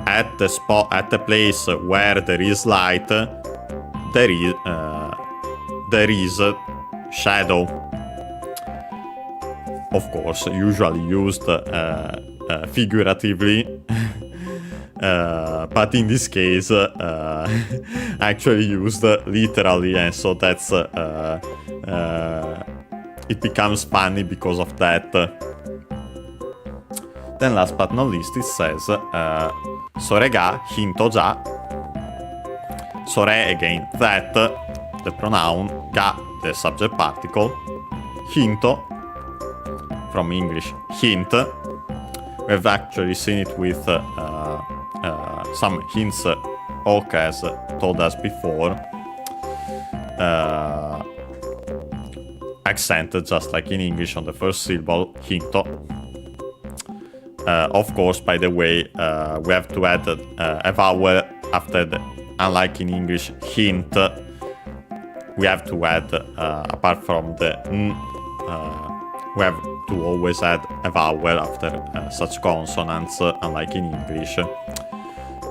at the place where there is light, there is a shadow. Of course, usually used figuratively, but in this case, actually used literally, and so that's it becomes funny because of that. Then last but not least, it says Sore ga hinto ja. Sore again, that, the pronoun, ga, the subject particle, hinto, from English, hint. We've actually seen it with some hints Oka has told us before. Accented just like in English on the first syllable, hinto. Of course, by the way, we have to add a vowel after the, unlike in English, hint, we have to add, apart from the n, we have to always add a vowel after such consonants, unlike in English.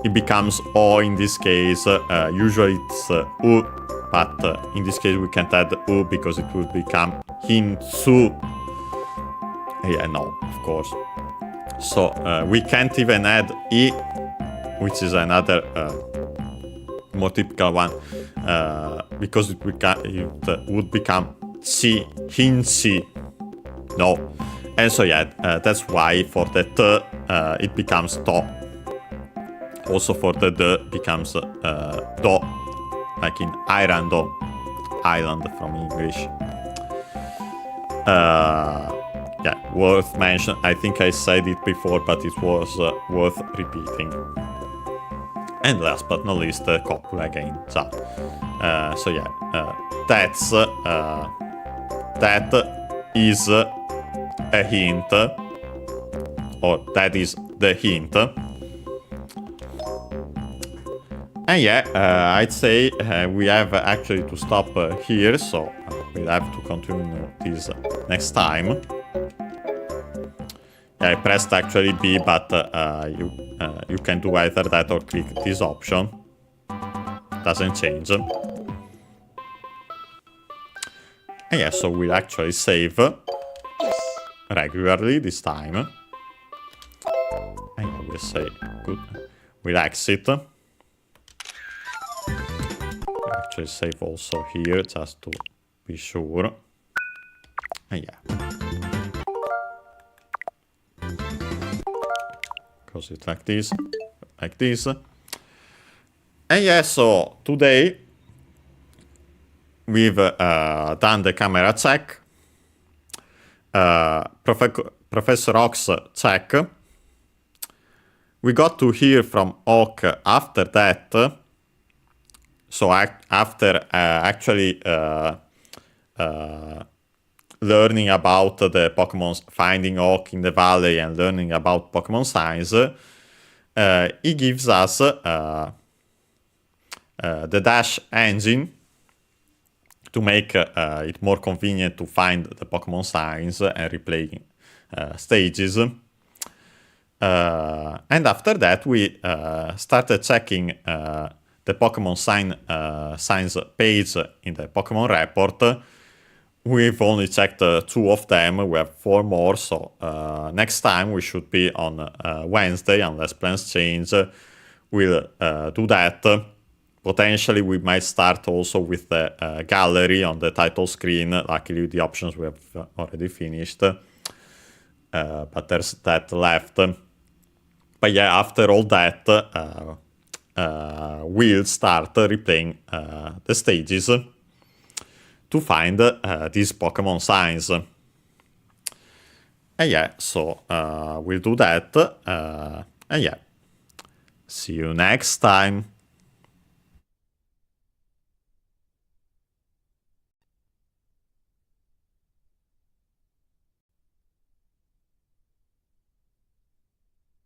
It becomes O in this case, usually it's U, but in this case we can't add U because it would become hintsu. Yeah, no, of course. So we can't even add I, which is another more typical one, because it would become si, hinsi. No. And so yeah, that's why for the T it becomes to. Also for the D becomes do, like in Irando, island from English. Yeah, worth mention. I think I said it before, but it was worth repeating. And last but not least, copula again. So yeah, that is a hint, or that is the hint. And yeah, I'd say we have actually to stop here, so we'll have to continue this next time. Yeah, I pressed actually B, but you can do either that or click this option. Doesn't change. And yeah, so we'll actually save regularly this time. And yeah, we'll say good. We'll exit. We'll actually save also here just to be sure. And yeah. Goes it like this. And yeah, so today we've done the camera check, Professor Ox check. We got to hear from Oak after that. So after actually learning about the Pokemon, finding Oak in the valley and learning about Pokemon science, he gives us the Dash engine to make it more convenient to find the Pokemon signs and replaying stages. And after that, we started checking the Pokemon signs page in the Pokemon Report. We've only checked 2 of them. We have 4 more, so next time we should be on Wednesday, unless plans change. We'll do that. Potentially, we might start also with the gallery on the title screen. Luckily, the options we have already finished. But there's that left. But yeah, after all that, we'll start replaying the stages to find these Pokemon signs. And yeah, so we'll do that. And yeah, see you next time.